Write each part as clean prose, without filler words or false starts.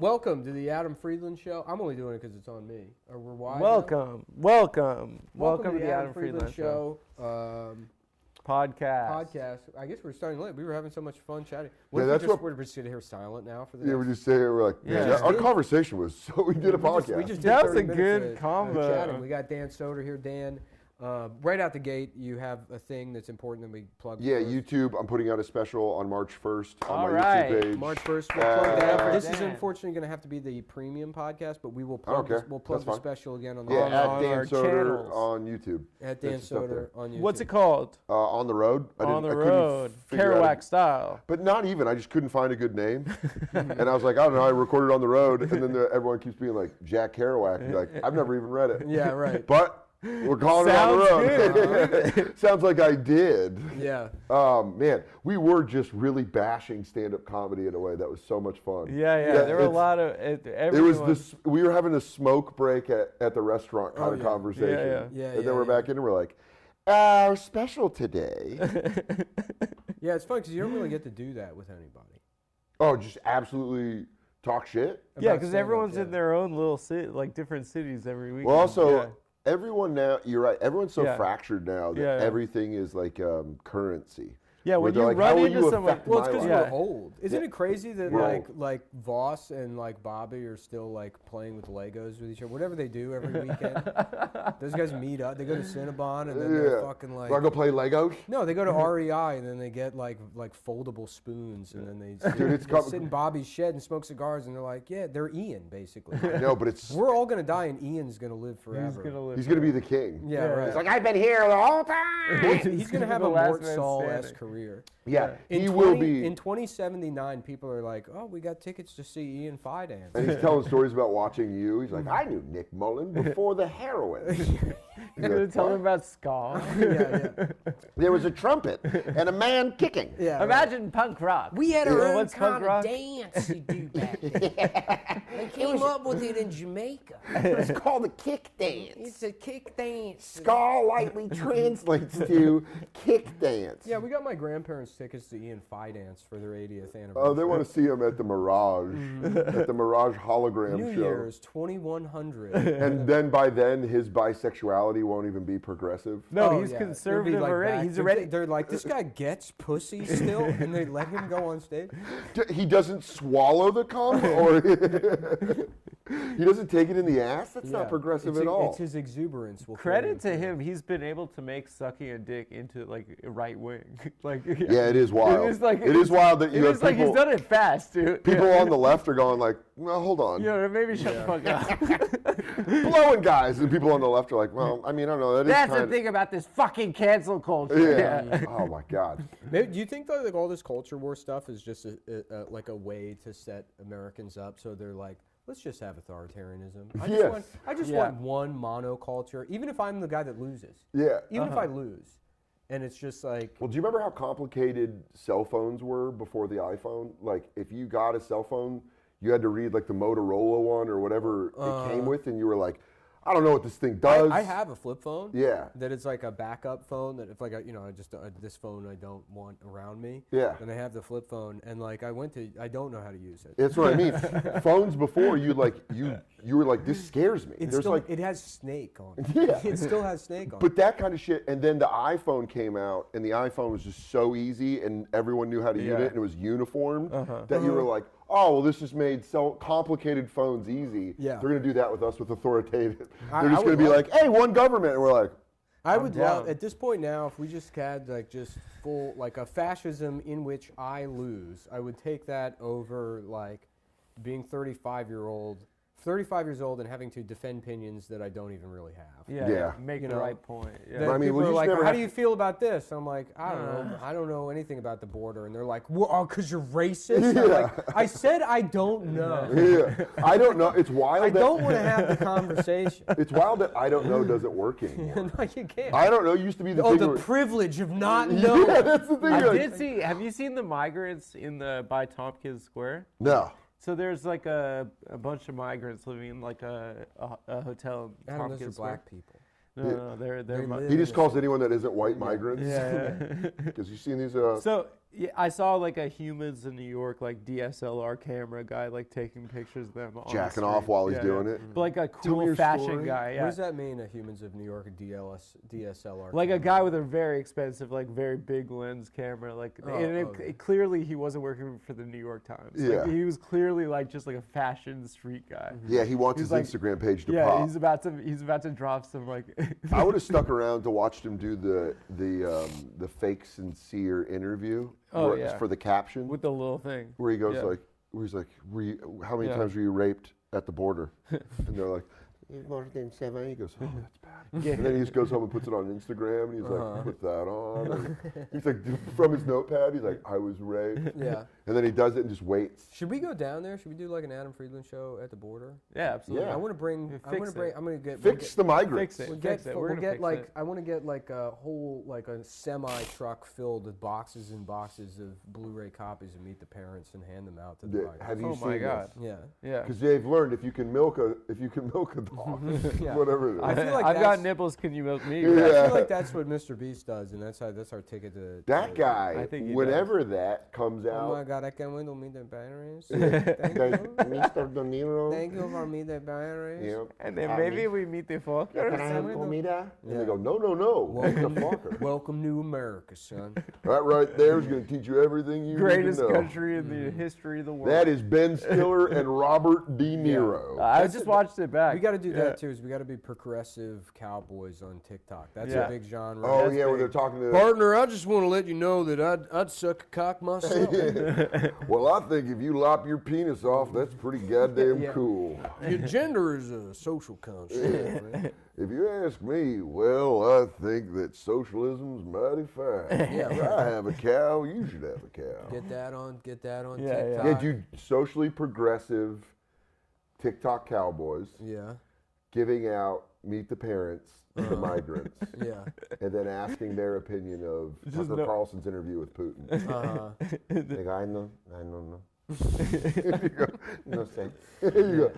Welcome to the Adam Friedland Show. I'm only doing it because it's on me. We're wide. Welcome to the Adam Friedland Show. Podcast. I guess we're starting late. We were having so much fun chatting. We're just sitting here silent now for the. Yeah, we're just sitting here. We're like, our conversation was so we did a podcast. We just did that was a 30 good minutes combo. chatting. We got Dan Soder here. Dan, right out the gate, you have a thing that's important that we plug. Yeah, first. YouTube. I'm putting out a special on March 1st on my right. YouTube page. March 1st, we'll plug that. This is Dan. unfortunately going to have to be the premium podcast, but we will plug we'll plug the special again on the at on Dan our Soder channels. on YouTube. At Dan Soder on YouTube. What's it called? On the Road. On the Road. Kerouac style. But not even. I just couldn't find a good name. And I was like, I don't know. I recorded on the road. And then everyone keeps being like, Jack Kerouac. And you're like, I've never even read it. Yeah, right. But we're calling it on the road. Sounds like I did. Yeah. Man, we were just really bashing stand-up comedy in a way that was so much fun. Yeah. There were a lot of we were having a smoke break at the restaurant kind of conversation. And then we're back in and we're like, our special today. Yeah, it's fun because you don't really get to do that with anybody. Oh, just absolutely talk shit? Yeah, because everyone's in their own little city, like different cities every week. Well, also, everyone now, you're right, everyone's so fractured now that Yeah. everything is like currency. Yeah, when they're you like, run how will into you someone, affect Well, it's because my we're life? old. Isn't it crazy that We're like Voss and like Bobby are still like playing with Legos with each other? Whatever they do every weekend, those guys meet up. They go to Cinnabon and then they're fucking like. Do I go play Legos? No, they go to REI and then they get like foldable spoons and then they sit in Bobby's shed and smoke cigars and they're like, yeah, they're Ian basically. No, but it's We're all gonna die and Ian's gonna live forever. he's gonna be the king. Yeah, right. It's like I've been here the whole time. He's gonna have The a last Mort man Saul-esque standing. career. Yeah, In he 20 will be. In 2079, people are like, "Oh, we got tickets to see Ian Fidance." And he's telling stories about watching you. He's like, I knew Nick Mullen before the heroin. You're going to tell them about ska. Yeah. There was a trumpet and a man kicking. Yeah. right. Imagine punk rock. We had You our know own what's punk kind rock? of dance to do back then. They came up with it in Jamaica. It's called a kick dance. It's a kick dance. Ska lightly translates to kick dance. Yeah, we got my grandparents' tickets to Ian Fidance for their 80th anniversary. Oh, they want to see him at the Mirage, at the Mirage hologram New show. Year's 2100. And then by then, his bisexuality won't even be progressive. No, Oh, he's yeah. conservative They'll be, like, already. back- He's already. They're like, this guy gets pussy still, and they let him go on stage. He doesn't swallow the cum, or he doesn't take it in the ass? That's Yeah. not progressive It's at all. It's his exuberance. Will Credit to him, he's been able to make sucking a dick into like right wing. Like Yeah, it is wild. It is wild that you It have is like he's people, done it fast, dude. people on the left are going like, well, hold on. You know, maybe shut the fuck up. Blowing guys, and people on the left are like, well, I mean, I don't know. That's the thing about this fucking cancel culture. Yeah. Oh my God. Maybe, do you think though, like all this culture war stuff is just like a way to set Americans up so they're like, let's just have authoritarianism. I just want one monoculture, even if I'm the guy that loses. Yeah. Even if I lose, and it's just like. Well, do you remember how complicated cell phones were before the iPhone? Like, if you got a cell phone, you had to read like the Motorola one or whatever it came with, and you were like, I don't know what this thing does. I have a flip phone. Yeah. That is like a backup phone that if like this phone I don't want around me. Yeah. And I have the flip phone and like I don't know how to use it. That's what I mean. Phones before you were like, this scares me. It has Snake on it. Yeah. It still has Snake on But it. that kind of shit, and then the iPhone came out, and the iPhone was just so easy, and everyone knew how to use it, and it was uniform, that you were like, oh, well, this just made so complicated phones easy. Yeah. They're going to do that with us with authoritative. I They're just going would to be love- like, hey, one government, and we're like, I would love down. at this point now if we just had like just full like a fascism in which I lose, I would take that over like being 35 years old and having to defend opinions that I don't even really have. Yeah. Make You the know, right point. That Yeah. I mean, people we are just like, never how have do you feel about this? I'm like, I don't know. I don't know anything about the border. And they're like, well, oh, because you're racist? I'm like, I said I don't know. yeah. I don't know. It's wild. I don't want to have the conversation. It's wild that I don't know doesn't work anymore. No, you can't. I don't know used to be the Oh, thing the where- privilege of not knowing. Yeah, that's the thing. I like- did see. Have you seen the migrants by Tompkins Square? No. So there's like a bunch of migrants living in like a hotel in Adam, those Tompkins are Square. black people. No, they're They mi- live- He just calls anyone that isn't white migrants. Yeah. Because you've seen these. So Yeah, I saw like a Humans in New York like DSLR camera guy like taking pictures of them on the Jacking street. off while he's Yeah, doing yeah. it. But like a Tell me cool your fashion story. guy. Yeah. What does that mean, a Humans of New York DSLR? Like a camera? guy with a very expensive, like very big lens camera, like, and okay. clearly he wasn't working for the New York Times. Yeah. Like, he was clearly like just like a fashion street guy. Yeah, he wants He's his like- Instagram page to Yeah, pop. he's about to drop some like. I would have stuck around to watch him do the fake sincere interview. Oh, where- yeah. For the caption, with the little thing. where he goes Yeah. like, how many Yeah. times were you raped at the border? And they're like, more than 7. He goes, oh, that's bad. Yeah. And then he just goes home and puts it on Instagram, and he's like, put that on. And he's like, from his notepad, he's like, I was raped. Yeah. And then he does it and just waits. Should we go down there? Should we do like an Adam Friedland show at the border? Yeah, absolutely. Yeah. I want to bring. Yeah, I'm gonna fix bring. it. I'm gonna get. Fix the migrants. Fix it. We'll Fix get. it. We're We'll gonna get fix like. it. I want to get like a whole like a semi truck filled with boxes and boxes of Blu-ray copies of Meet the Parents and hand them out to the Yeah, migrants. have you Oh seen my God. Yeah. Yeah. Because they've learned if you can milk a dog, Yeah. whatever it is. I feel like I've got that's- nipples. Can you milk me? Yeah. I feel like that's what Mr. Beast does, and that's our ticket to. That to- guy, I think he whenever that comes Oh my out, God! I can't wait to meet the batteries. Mr. De Niro. Thank you for meet the batteries. Yeah. And then maybe we meet the fuckers. Can I have comida? And Yeah. they go, no, what the fucker? Welcome to America, son. That right there is going to teach you everything you Greatest need to know. country in the history of the world. That is Ben Stiller and Robert De Niro. I That's just it. watched it back. We got to do Yeah. that too. Is we got to be progressive cowboys on TikTok. That's Yeah. a big genre. Oh That's yeah, where big. they're talking to. Partner, I just want to let you know that I'd suck a cock myself. Well, I think if you lop your penis off, that's pretty goddamn Yeah. cool. Your gender is a social construct. Man. If you ask me, well, I think that socialism's mighty fine. Yeah. If I have a cow, you should have a cow. Get that on Yeah, yeah. TikTok. Yeah, dude, socially progressive TikTok cowboys Yeah. giving giving out Meet the Parents to migrants, Yeah. and then asking their opinion of Just Tucker no- Carlson's interview with Putin. They go, I don't know. You go, no say. You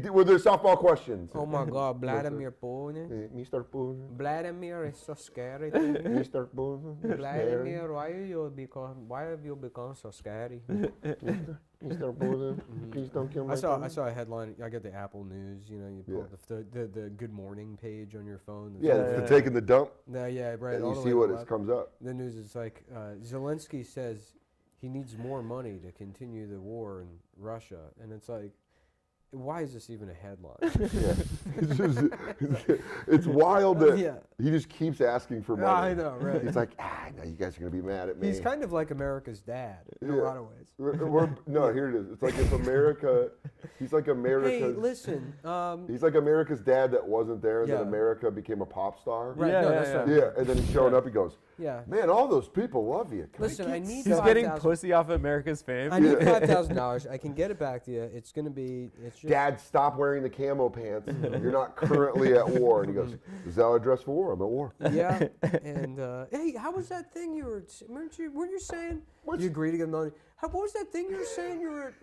go, were there softball questions? Oh my God, Vladimir Putin. Mr. Putin, Vladimir is so scary. to me. Mr. Putin, Vladimir, why have you become so scary? Mr. Putin, please don't kill my I saw a headline. I get the Apple News. You know, you pull up the Good Morning page on your phone. Yeah, Yeah. for taking the dump, No, yeah, right. and all you the see way what to it left. comes up. The news is like Zelensky says he needs more money to continue the war in Russia, and it's like, why is this even a headline? It's wild that Yeah. he just keeps asking for money. I know, right? He's like, now you guys are gonna be mad at me. He's kind of like America's dad in a Yeah. lot of ways. No, here it is. It's like if America, he's like Hey, America's. listen. He's like America's dad that wasn't there, and Yeah. then America became a pop star. Right? Yeah, no, yeah, that's yeah. right. Yeah, and then he's showing up. He goes, Yeah. "Man, all those people love you." Can Listen, I get need He's some?" getting 5,000. pussy off America's fame. I need Yeah. $5,000. I can get it back to you. It's gonna be. It's just. Dad, stop wearing the camo pants. You're not currently at war. And he goes, "Is that how I dress for war? I'm at war." Yeah. And hey, how was that thing you were? Weren't you saying? You agreed to get money. What was that thing you were saying? You were.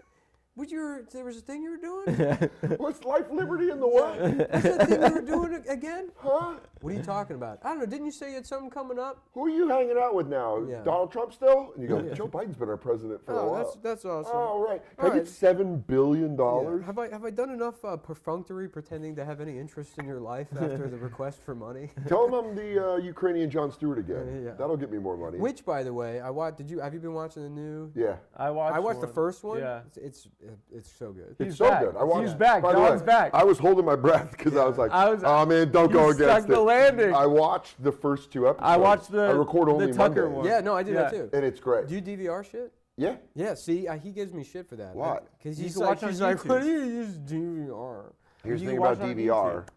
There was a thing you were doing? What's life, liberty, and the what? What's that thing you were doing again? Huh? What are you talking about? I don't know. Didn't you say you had something coming up? Who are you hanging out with now? Yeah. Donald Trump still? And you go, Joe Biden's been our president for a Oh, while. that's awesome. Oh, right. Can All I get right. $7 billion? Yeah. Have I done enough perfunctory pretending to have any interest in your life after the request for money? Tell him I'm the Ukrainian John Stewart again. Yeah. That'll get me more money. Which, by the way, have you been watching the new? Yeah. I watched the one. first one. Yeah. It's so good. It's He's so back. good. I watched He's back. By the way, John's back. I was holding my breath because I was like, I was- oh man, don't go You against stuck the it. landing. I watched the first 2 episodes. I watched I record the only Tucker Mondays. one. Yeah, no, I do that Yeah. too. And it's great. Do you DVR shit? Yeah. Yeah, see, he gives me shit for that. Why? Because You he's can like, watch on he's like, YouTube. what do you use DVR? Here's the You thing watch about on DVR.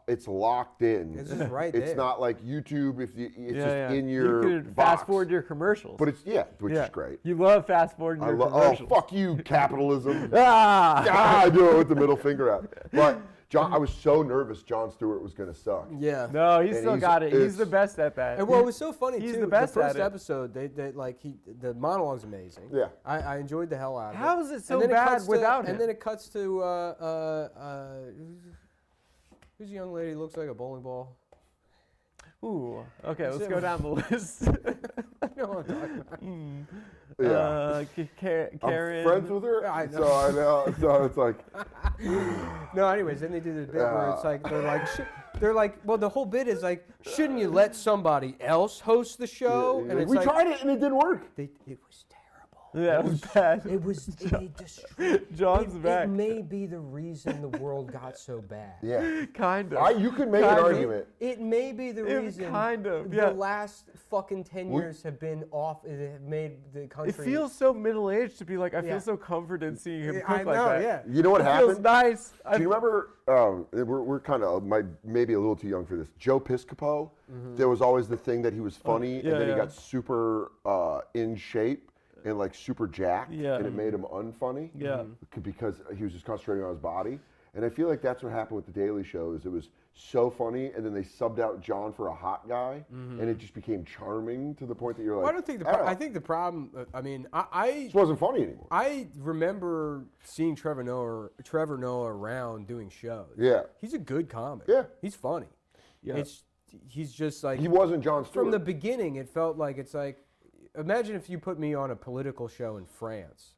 It's locked in. It's just right It's there. not like YouTube. It's Yeah, just yeah. in your You could box. fast forward your commercials. But it's which Yeah. is great. You love fast forwarding your Oh, commercials. fuck you, capitalism. Ah! I do it with the middle finger out. But I was so nervous John Stewart was going to suck. Yeah. No, he's And still he's- got it. He's it's- the best at that. And well, it was so funny He's too. the best the first at it. episode, the monologue's amazing. Yeah. I enjoyed the hell out of it. How is it so And then bad cuts to- without him? And then it cuts to who's the young lady who looks like a bowling ball? Ooh. Okay, let's it- go down the list. know what I'm talking about. Karen. I'm friends with her, I know. so I know. So it's like, No, anyways, then they do this bit where it's like they're like, well, the whole bit is like, shouldn't you let somebody else host the show? yeah, And it's we like, tried it and it didn't work. it was terrible. Yeah, it was bad. It destroyed. John's back. It may be the reason the world got so bad. Yeah, Kind of. you could make an argument. It may be the reason kind of, the yeah. last fucking 10 years have been off. It have made the country. It feels so middle-aged to be like, I Yeah. feel so comforted seeing him cook I know, like that. yeah. You know what It happened? feels nice. Do you remember? We're kind of maybe a little too young for this. Joe Piscopo. There was always the thing that he was funny, yeah, and then he yeah. got super in shape and like super jacked, Yeah. and it made him unfunny. Yeah. Because he was just concentrating on his body. And I feel like that's what happened with the Daily Show. Is it was so funny, and then they subbed out John for a hot guy, and it just became charming to the point that you're like, Well, I don't think I think the problem. I mean, this wasn't funny anymore. I remember seeing Trevor Noah around doing shows. Yeah. He's a good comic. Yeah. He's funny. Yeah. He's just like He wasn't Jon Stewart. from the beginning. It felt like it's like, imagine if you put me on a political show in France.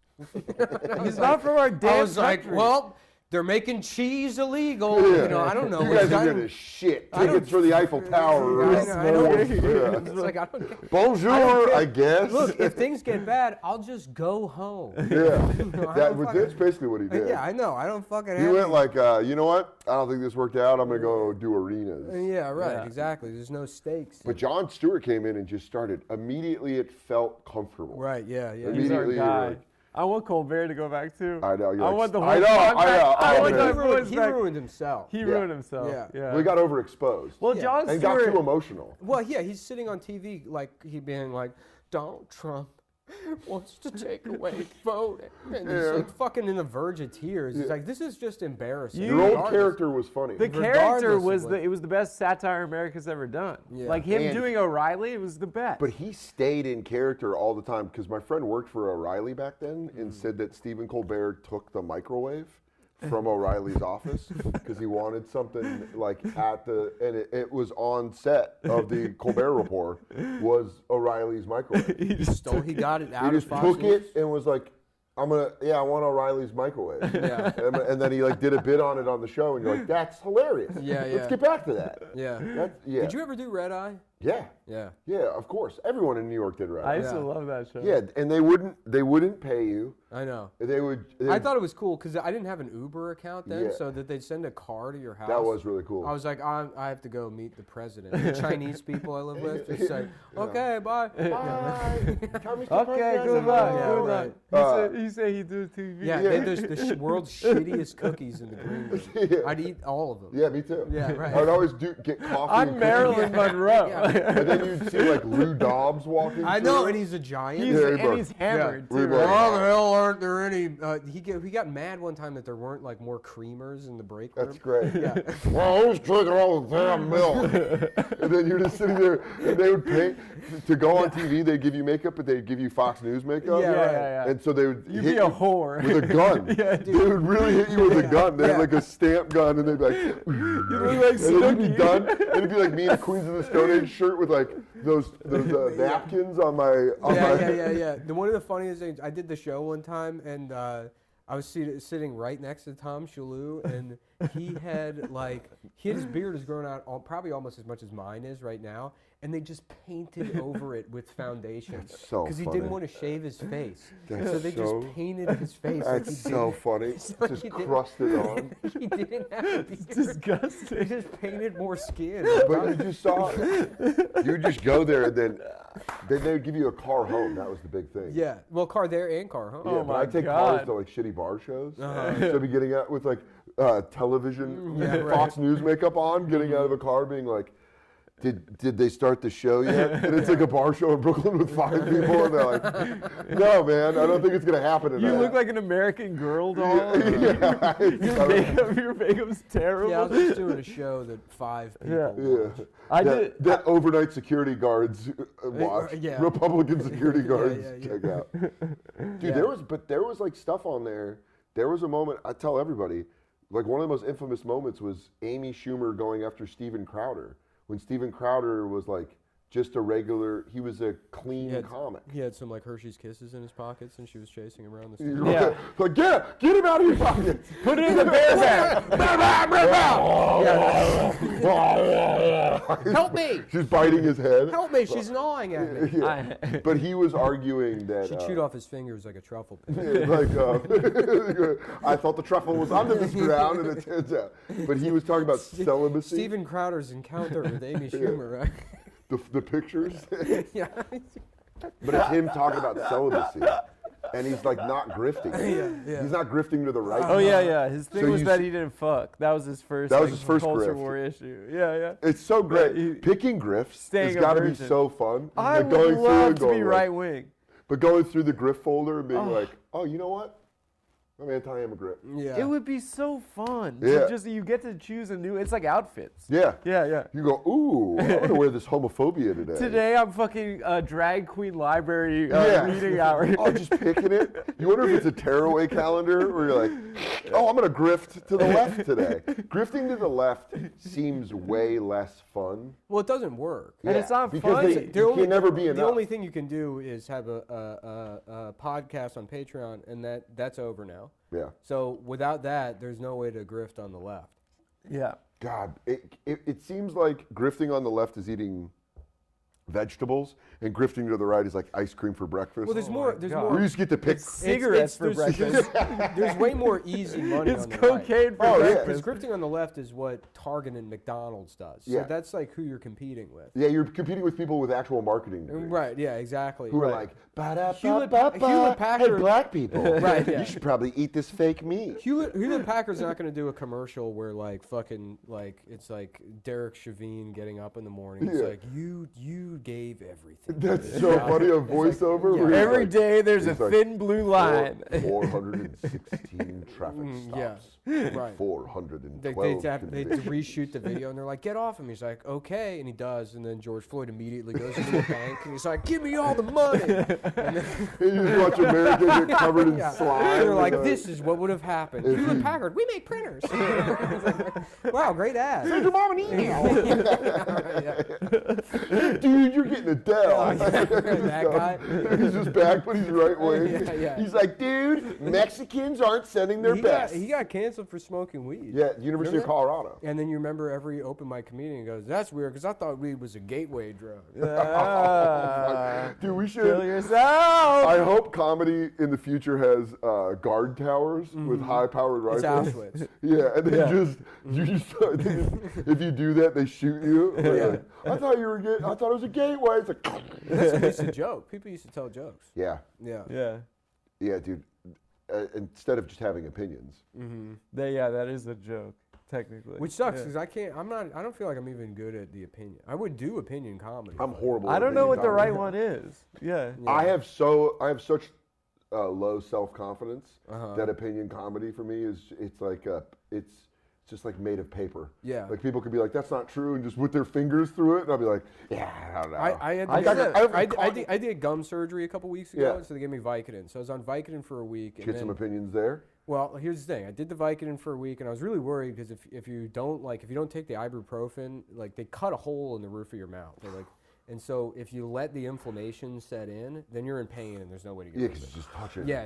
He's not from our damn I was like, country. well, they're making cheese illegal. Yeah. You know, I don't know. You what's guys are done- good as shit. Tickets for the Eiffel Tower. I know. Yeah. It's like, I don't care. Bonjour, I guess. Look, if things get bad, I'll just go home. Yeah, I that don't was fucking- that's basically what he did. Yeah, I know. I don't fucking He have went to- like, you know what? I don't think this worked out. I'm gonna go do arenas. Yeah, right. Yeah. Exactly. There's no stakes. But Jon Stewart came in and just started. Immediately, it felt comfortable. Right. Yeah. Yeah. He's our Immediately, you were guy. like- I want Colbert to go back too. I know. You're I like, want the whole I know. podcast. I want know. the voice He back. ruined himself. He Yeah. ruined himself. Yeah. Yeah. We got overexposed. Well, Yeah. Jon and got Stewart. too emotional. Well, yeah, he's sitting on TV like he being like, Donald Trump wants to take away voting. And he's Yeah. like fucking in the verge of tears. He's like, this is just embarrassing. Your old Regardless. character was funny. The Regardless character of was what- it was the best satire America's ever done. Yeah. Like him And- doing O'Reilly, it was the best. But he stayed in character all the time because my friend worked for O'Reilly back then and said that Stephen Colbert took the microwave from O'Reilly's office because he wanted something like and it was on set of the Colbert Report was O'Reilly's microwave. He got it out He of just Fox took News. it and was like, I want O'Reilly's microwave. Yeah. And then he like did a bit on it on the show and you're like, that's hilarious. Yeah, Let's yeah. get back to that. Yeah. Yeah. Did you ever do Red Eye? Yeah. Yeah. Yeah, of course. Everyone in New York did right. I used Yeah. to love that show. Yeah, and they wouldn't pay you. I know. They would. I thought it was cool because I didn't have an Uber account then, Yeah. so that they'd send a car to your house. that was really cool. I was like, I have to go meet the president. The Chinese people I live with just say, okay, bye. Bye. Tell Mr. Okay, President. goodbye. Yeah, Good right. night. He said he do TV. Yeah, they do the world's shittiest cookies in the green room. Yeah. I'd eat all of them. Yeah, me too. Yeah, right. I would always get coffee. I'm and Marilyn Monroe. Yeah. cookies. And then you'd see like Lou Dobbs walking. I know, through. and he's a giant. He's, Yeah, and bro. he's hammered Yeah. too. Reebok. right? How the hell aren't there any? He got mad one time that there weren't like more creamers in the break room. That's great. Yeah. Well, who's drinking all the damn milk? And then you're just sitting there, and they would pay to go on TV. They'd give you makeup, but they'd give you Fox News makeup. Yeah, right. Yeah. And so they would You'd hit be a you whore. with a gun. Yeah, They would really hit you with a gun. They had Yeah. like a stamp gun, and they'd be like, You look like and then you'd be Snooki. done. And it'd be like me in a Queens of the Stone Age shirt with like those napkins on my. Yeah. One of the funniest things, I did the show one time, and I was sitting right next to Tom Shalhoub, and he had his beard is grown out probably almost as much as mine is right now, and they just painted over it with foundation so he funny. didn't want to shave his face, That's so they so- just painted his face. like he That's so funny. So Just he didn't- crusted on. he didn't have a beard. Disgusting. He just painted more skin. But you just saw it. You would just go there, and then they would give you a car home. That was the big thing. Yeah, well, car there and car home. Yeah, Oh but my I take God. cars to like shitty bar shows. Uh-huh. So I'd be getting out with like television, Yeah, right. Fox News makeup on, getting out of a car, being like, "Did they start the show yet?" And it's like a bar show in Brooklyn with 5 people, and they're like, "No, man, I don't think it's gonna happen tonight." You look like an American Girl doll. Yeah. Your makeup's terrible. Yeah, I was just doing a show that 5 people Yeah. watched. I that, did. that overnight security guards watch. yeah. Republican security guards yeah. check out. Dude, Yeah. there was like stuff on there. There was a moment, I tell everybody, like one of the most infamous moments was Amy Schumer going after Steven Crowder. When Steven Crowder was like just a regular. He was a clean Yeah, comic. He had some like Hershey's Kisses in his pockets, and she was chasing him around the street. Yeah. Like, get him out of your pocket. Put it in the bear bag. Help me! She's biting his head. Help me! She's gnawing at me. Yeah. But he was arguing that She chewed off his fingers like a truffle pig. like I thought the truffle was under this ground, and it turns out. But he was talking about celibacy. Steven Crowder's encounter with Amy Schumer, right? The pictures. Yeah. But it's him talking about celibacy, and he's like not grifting. Yeah. He's not grifting to the right. Oh yeah. His thing So was you that s- he didn't fuck. That was his first. That was his first culture grift. war issue. Yeah. It's so great. he- Picking grifts Staying has a got to be virgin. so fun. I Like would going through love and to be going, right wing. But going through the grift folder and being like, oh, you know what? I'm anti-immigrant. Yeah. It would be so fun. Yeah. You get to choose a new. It's like outfits. Yeah. Yeah. You go, ooh, I'm going to wear this homophobia today. Today I'm fucking drag queen library Yeah. reading hour. Oh, just picking it. You wonder if it's a tearaway calendar where you're like, oh, I'm going to grift to the left today. Grifting to the left seems way less fun. Well, it doesn't work. And it's not because fun. They, you can never be enough. The only thing you can do is have a podcast on Patreon, and that's over now. Yeah. So without that, there's no way to grift on the left. Yeah. God, it seems like grifting on the left is eating vegetables, and grifting to the right is like ice cream for breakfast. Well, there's Oh more. my There's God. more. Where you just get to pick. Cigarettes for there's- breakfast. There's way more easy money It's on the cocaine for Oh, yeah. Because breakfast. grifting on the left is what Target and McDonald's does. So Yeah. that's like who you're competing with. Yeah, you're competing with people with actual marketing degrees. Right. Yeah. Exactly. Who are right. like, ba-da-ba-ba-ba, Hewlett hey, Packard- black people. Right, yeah. You should probably eat this fake meat. Hewlett Packard's not going to do a commercial where like fucking like it's like Derek Chauvin getting up in the morning. It's Yeah. like you gave everything. That's so funny, a voiceover. yeah. where he's Every like, day there's a he's like, thin blue line. 416 traffic Yeah. stops. Right. 412 They convictions. reshoot the video and they're like, get off him. He's like, okay. And he does. And then George Floyd immediately goes into the bank and he's like, give me all the money. And then, You just watch America get covered in yeah. slime. They're like, and, this is what would have happened. if Hewlett you- Packard, we make printers. Wow, great ad. Send your mom an email. Yeah. Dude, you're getting Adele. That guy. He's just back, but he's right wing. Yeah. He's like, dude, Mexicans aren't sending their best. He got canceled for smoking weed. Yeah, University of Remember that? Colorado. And then you remember every open mic comedian goes, that's weird because I thought weed was a gateway drug. Dude, we should. Kill yourself. I hope comedy in the future has guard towers with high-powered It's rifles. Auschwitz. Yeah, and you just if you do that, they shoot you. Like, I thought you were I thought it was a gateway. It's like, That's at least a joke. People used to tell jokes. yeah, Yeah. Yeah. dude. Instead of just having opinions. That is a joke, technically. Which sucks Yeah. because I don't feel like I'm even good at the opinion. I would do opinion comedy. I'm horrible. I at don't know opinion what the right comedy. one is. Yeah. I have such low self-confidence Uh-huh. that opinion comedy for me is it's just like made of paper. Yeah. Like people could be like, that's not true, and just put their fingers through it, and I'll be like, yeah, I don't know. I did gum surgery a couple weeks ago, Yeah. so they gave me Vicodin. So I was on Vicodin for a week. Get and some then, opinions there. well, here's the thing. I did the Vicodin for a week, and I was really worried because if you don't take the ibuprofen, like they cut a hole in the roof of your mouth. They're like, and so if you let the inflammation set in, then you're in pain, and there's no way to get Yeah, rid of because it. it's just touching. Yeah,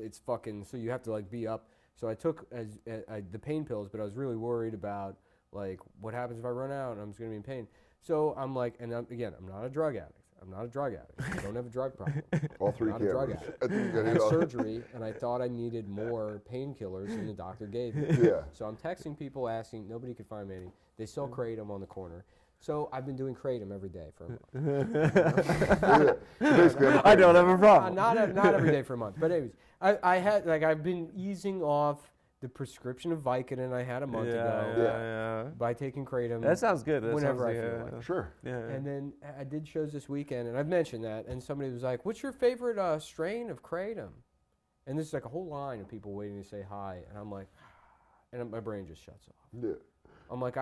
it's fucking. So you have to like be up. So I took the pain pills, but I was really worried about like what happens if I run out and I'm just gonna be in pain. So I'm like, and I'm not a drug addict. I'm not a drug addict. I don't have a drug problem. All three I'm not a drug cameras. addict. I had surgery, and I thought I needed more painkillers than the doctor gave me. Yeah. So I'm texting people asking. Nobody could find me any. They sell Kratom on the corner. So I've been doing Kratom every day for a month. Yeah. Basically, I don't have a problem. Not every day for a month. But anyways, I've been easing off the prescription of Vicodin I had a month ago Yeah. by taking Kratom. That sounds good. That Whenever sounds, I feel like Sure. Yeah. And then I did shows this weekend, and I've mentioned that, and somebody was like, what's your favorite strain of Kratom? And there's like a whole line of people waiting to say hi, and I'm like, and my brain just shuts off. Yeah. I'm like,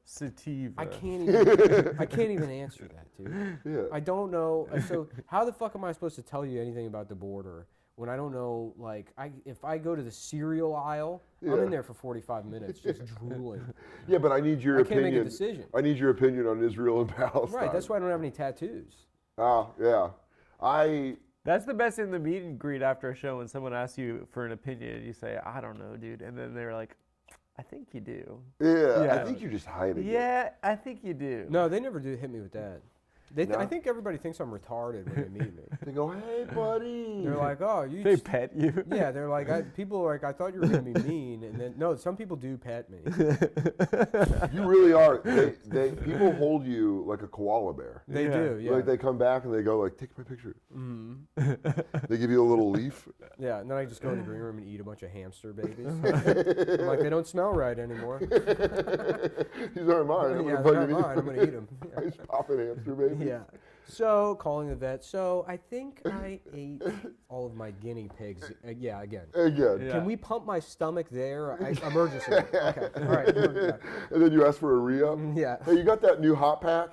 Sativa. I can't even answer that, dude. Yeah. I don't know. So how the fuck am I supposed to tell you anything about the border when I don't know, like, if I go to the cereal aisle, I'm Yeah. in there for 45 minutes just drooling. Yeah, but I need your I opinion. can't make a decision. I need your opinion on Israel and Palestine. Right, that's why I don't have any tattoos. Oh, yeah. That's the best in the meet and greet after a show when someone asks you for an opinion and you say, I don't know, dude. And then they're like, I think you do. Yeah, I Yeah. think you're just hiding it. Yeah, I think you do. No, they never do hit me with that. No? I think everybody thinks I'm retarded when they meet me. They go, hey, buddy. They're like, oh, you They just- pet you. Yeah, they're like, people are like, I thought you were going to be mean. And then, no, some people do pet me. You really are. People hold you like a koala bear. They Yeah. do, yeah. Like they come back and they go like, take my picture. Mhm. They give you a little leaf. Yeah, and then I just go in the green room and eat a bunch of hamster babies. I'm like, they don't smell right anymore. These aren't mine. I'm Yeah, gonna they're fucking not mine. I'm going to eat them. I just pop an hamster baby. Yeah. So, calling the vet. So, I think I ate all of my guinea pigs. Yeah, again. Again. Yeah. Can we pump my stomach there? Emergency. Okay. All right. And then you ask for a re-up. Yeah. Hey, you got that new hot pack?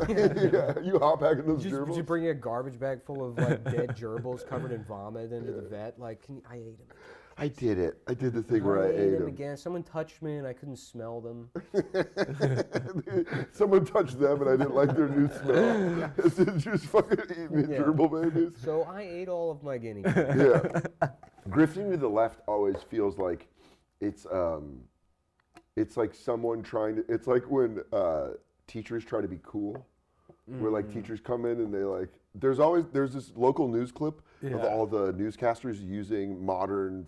Yeah. You hot packing those Did gerbils? you bring a garbage bag full of like dead gerbils covered in vomit into the vet? Like, I ate them. I did it. I did the thing where I ate them them. again. Someone touched me and I couldn't smell them. Someone touched them and I didn't like their new smell. It's just fucking eating Yeah. gerbil babies. So I ate all of my guinea pigs. Yeah. Grifting to the left always feels like it's like someone trying to. It's like when teachers try to be cool. Where like teachers come in and they like. There's this local news clip of Yeah. all the newscasters using modern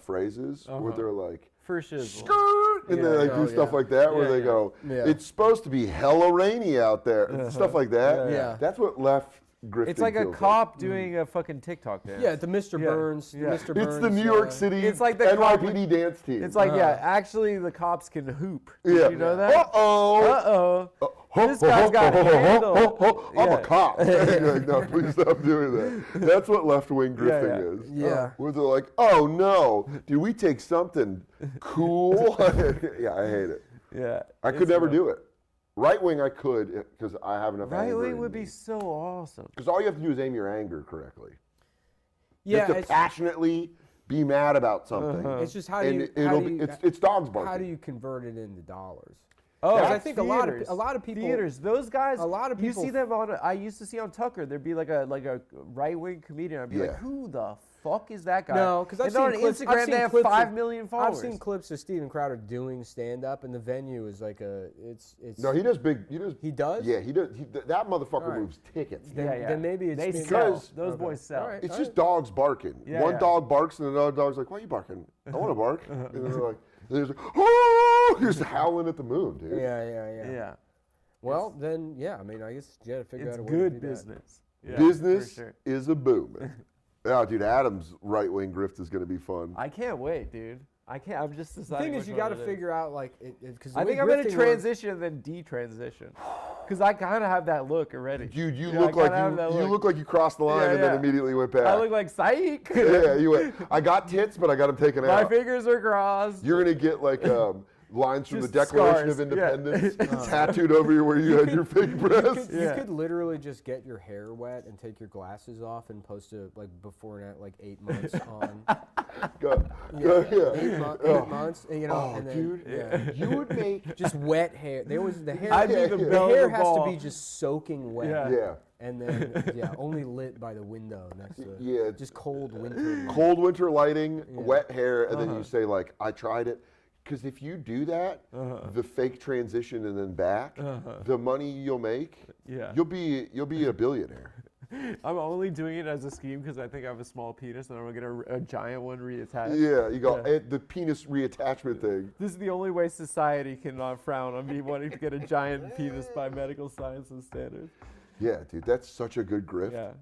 phrases where they're like. For shizzle. Skirt! And they like Oh, do stuff yeah. like that where Yeah, they yeah. go, Yeah. it's supposed to be hella rainy out there. Stuff like that. Yeah. That's what left grifting It's like a feels cop doing a fucking TikTok dance. Yeah, the Mr. Yeah. Burns. Yeah. The Mr. It's Burns. the New York City It's like the cop- NYPD dance team. It's like, yeah, actually the cops can hoop. Did yeah. you know that? Uh-oh. Uh-oh. This guy's got a handle. I'm Yeah. a cop. You're like, no, please stop doing that. That's what left-wing grifting is. Yeah. Where they're like, oh, no. Did we take something cool? Yeah, I hate it. Yeah. I could never do it. Right-wing I could because I have enough Right anger wing in would me. be so awesome. Because all you have to do is aim your anger correctly. You Yeah, have to it's, passionately be mad about something. it's just how And do you, it's dogs barking. how do you convert it into dollars? Oh, 'Cause I that's think theaters. a lot of people. Theaters. Those guys. A lot of You people- see them on. I used to see on Tucker. There'd be like a right wing comedian. I'd be Yeah. like, who the fuck is that guy? No, because I've And seen on clips. Instagram they have 5 million I've followers. seen clips of Steven Crowder doing stand up, and the venue is like it's. No, he does big. He does? Yeah, he does. That motherfucker All right. moves tickets. Then, Yeah, yeah. then maybe it's They maybe- sell. Because- Those Okay. boys sell. All right. It's just dogs barking. Yeah, One yeah. dog barks and another dog's like, "Why are you barking? I want to bark." And then they're like, "There's oh!" You're just howling at the moon, dude. Yeah. Yeah. Well, then, yeah. I mean, I guess you got to figure It's out a way to good do that. business. Yeah, Business for sure. is a booming. Yeah, dude, Adam's right-wing grift is going to be fun. I can't wait, dude. I can't. I'm just The deciding. thing is, which you one got to it is. figure out like because I think I'm gonna transition and then detransition, because I kind of have that look already. Dude, you Yeah, look I like kinda have that you look. look like you crossed the line Yeah, and then yeah. immediately went back. I look like psych. yeah, you went. I got tits, but I got them taken My out. fingers are crossed. You're gonna get like lines from the Just Declaration scars, of yeah. Independence tattooed over you where you had your fake breasts. You Yeah. could literally just get your hair wet and take your glasses off and post it like before and at like 8 months on. Go, yeah. 8 months, you know. Oh, and then, dude, yeah. you would make. Just wet hair. There was the hair. I'd be the the belle of hair the has ball. to be just soaking wet. Yeah. Yeah. And then only lit by the window next to it. Yeah. Just cold winter. light. Cold winter lighting, Yeah. wet hair, and then you say like, "I tried it." Because if you do that, the fake transition and then back, the money you'll make, Yeah. you'll be a billionaire. I'm only doing it as a scheme because I think I have a small penis and I'm gonna get a giant one reattached. Yeah, you go Yeah. the penis reattachment thing. This is the only way society cannot frown on me wanting to get a giant penis by medical sciences standards. Yeah, dude, that's such a good grift. Yeah.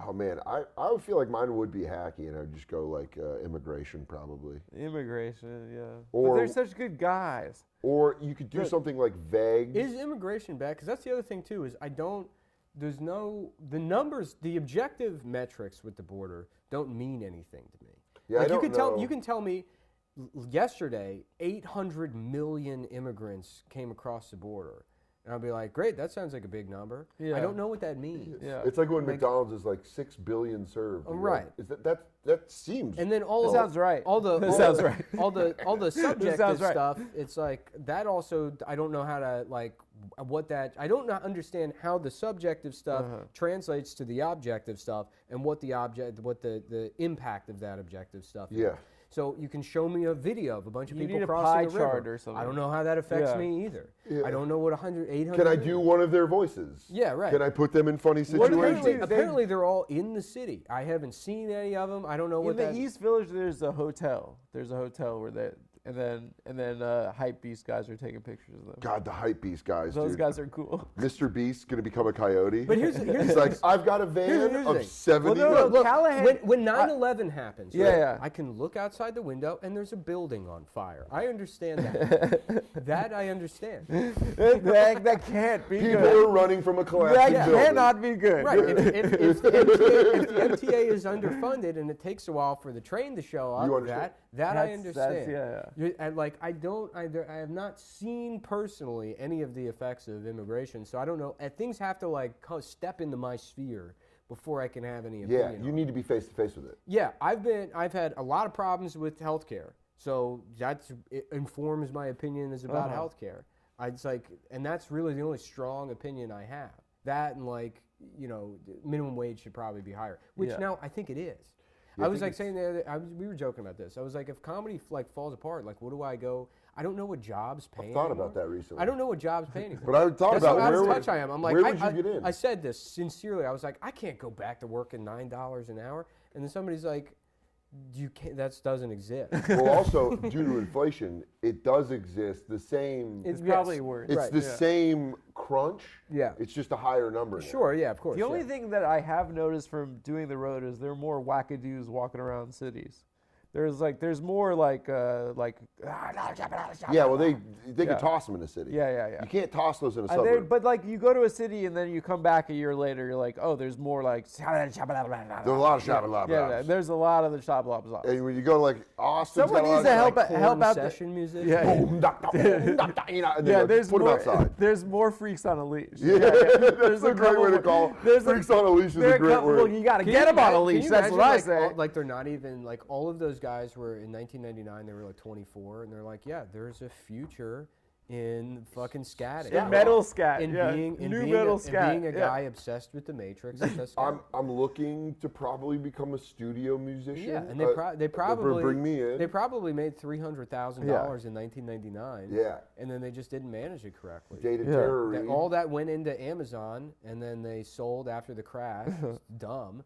Oh man, I would feel like mine would be hacky, and I'd just go like immigration probably. Immigration, yeah. Or- but they're such good guys. Or you could do something like vague. Is immigration bad? Because that's the other thing too. Is the numbers, the objective metrics with the border don't mean anything to me. Yeah, I like don't know. you can tell me yesterday 800 million immigrants came across the border. And I'll be like, great, that sounds like a big number. Yeah. I don't know what that means. Yeah. It's like when Like- McDonald's is like 6 billion served. Oh, and you're like, right. Is that's that seems. And then all That sounds right. All the That all sounds the- right. all the subjective sounds right. stuff. It's like that. Also, I don't know how to like what that. I don't not understand how the subjective stuff translates to the objective stuff, and what the impact of that objective stuff. Yeah. Is. So you can show me a video of a bunch of You people need a crossing pie the chart river. or something. I don't know how that affects Yeah. me either. Yeah. I don't know what 800. Can I do one of their voices? Yeah, right. Can I put them in funny What do they situations? do? Apparently, they're all in the city. I haven't seen any of them. I don't know what In the that. East Village, there's a hotel. There's a hotel where they and then hype beast guys are taking pictures of them. God, the hype beast guys, Those dude. guys are cool. Mr. Beast gonna become a coyote. But here's He's like, I've got a van here's the of thing. 70. Well, no, Look, Callahan- when 9/11 happens, Yeah, right, yeah. I can look outside the window and there's a building on fire. I understand that. That I understand. that can't be People good. are running from a That collapsing building. cannot be good. Right. If the MTA is underfunded and it takes a while for the train to show You up, understand? that I That's- understand. yeah. And like I don't, I have not seen personally any of the effects of immigration, so I don't know. Things have to like step into my sphere before I can have any opinion. Yeah, on you it. need to be face to face with it. Yeah, I've had a lot of problems with healthcare, so it informs my opinion is about healthcare. It's like, and that's really the only strong opinion I have. That and like, minimum wage should probably be higher, which Yeah. now I think it is. Yeah, I I was think like saying the other, we were joking about this. I was like, if comedy like falls apart, like where do I go? I don't know what jobs pay. I've thought anymore. about that recently. I don't know what jobs pay anymore. But I thought That's about how out where of would- touch I am. I'm like, where would you get in? I said this sincerely. I was like, I can't go back to working $9 an hour. And then somebody's like, you can't. That doesn't exist. Well, also due to inflation, it does exist. The same. It's Yes. probably worse. It's right, the yeah. same crunch. Yeah. It's just a higher number. now. Sure. Yeah. Of course. The only yeah. thing that I have noticed from doing the road is there are more wackadoos walking around cities. There's more like. Yeah, well, they Yeah. can toss them in the city. Yeah. You can't toss those in a There, suburb. but like you go to a city and then you come back a year later, you're like, oh, there's more like. There's a lot of shabba Yeah, there's a lot of the shop lobs. And when you go to like Austin, Someone needs to help Corn out. the- session music. Yeah, Boom, da, da, boom, da, da, you know, and then yeah. go, There's put them more. outside. There's more freaks on a leash. Yeah, that's a great way to call. Freaks on a leash is a great Well, word. you got to Can get you them on a ima- leash. can you That's what imagine, I like, say. like they're not even like all of those guys were in 1999. They were like 24, and they're like, yeah, there's a future in fucking scatting. In metal scat. In yeah. being in New being metal a, scat. in being a yeah. guy obsessed with the Matrix. Obsessed with I'm looking to probably become a studio musician. yeah, and they probably bring me in. They probably made $300,000 in 1999. Yeah. and then they just didn't manage it correctly. Dated Yeah. terror. All that went into Amazon, and then they sold after the crash. It's dumb,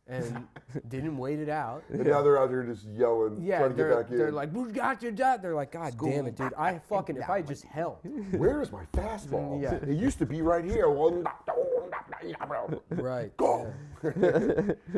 and didn't wait it out. And now they're out here just yelling, Yeah, trying to get back they're in. like, "Who's got your dad?" They're like, "God damn it, dude! I fucking if I just helped." Where is my fastball? Yeah. It used to be right here. Right. Go.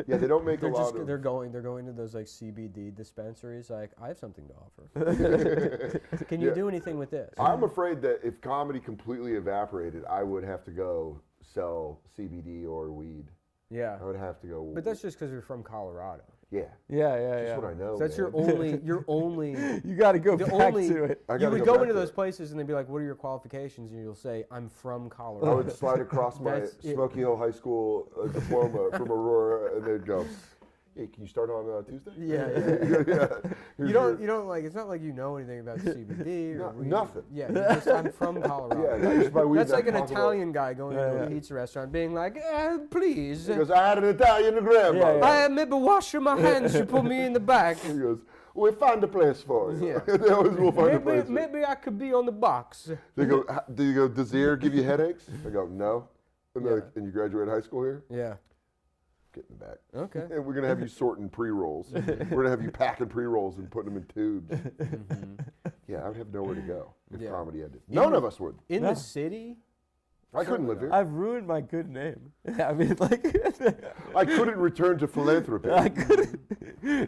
Yeah, they don't make a lot of. They're going to those like CBD dispensaries. Like, I have something to offer. Can you Yeah. do anything with this? I'm afraid that if comedy completely evaporated, I would have to go sell CBD or weed. Yeah, I would have to go. but that's just because you're from Colorado. yeah. Yeah. That's what I know. So that's man. your only. You got to go The back only to it. I you gotta would go go back into to those it. places and they'd be like, "What are your qualifications?" And you'll say, "I'm from I Colorado." would slide across my That's it. Smoky Hill High School diploma from Aurora, and they'd go, "Hey, can you start on Tuesday?" Yeah. Here's You your- don't like. It's not like you know anything about CBD or weed. nothing. Yeah, you just, I'm from Colorado. Yeah, I used to buy weed That's in like an Taco Bell. Italian guy going to a pizza restaurant, being like, "Please, He goes, I had an Italian grandmother. I am maybe washing my hands. You put me in the back. He goes, we'll find a place for you. Yeah. They always will find a place. Maybe I could be on the box." They go, do you go, does the air give you headaches? I go, no. And they're Yeah. like, and you graduated high school here? Yeah. Get in the back. Okay. And we're going to have you sorting pre-rolls. We're going to have you packing pre-rolls and putting them in tubes. Yeah, I would have nowhere to go if Yeah. comedy ended. None of us would. In No. the city. I couldn't live here. I've ruined my good name. I mean, like, I couldn't return to philanthropy. I couldn't.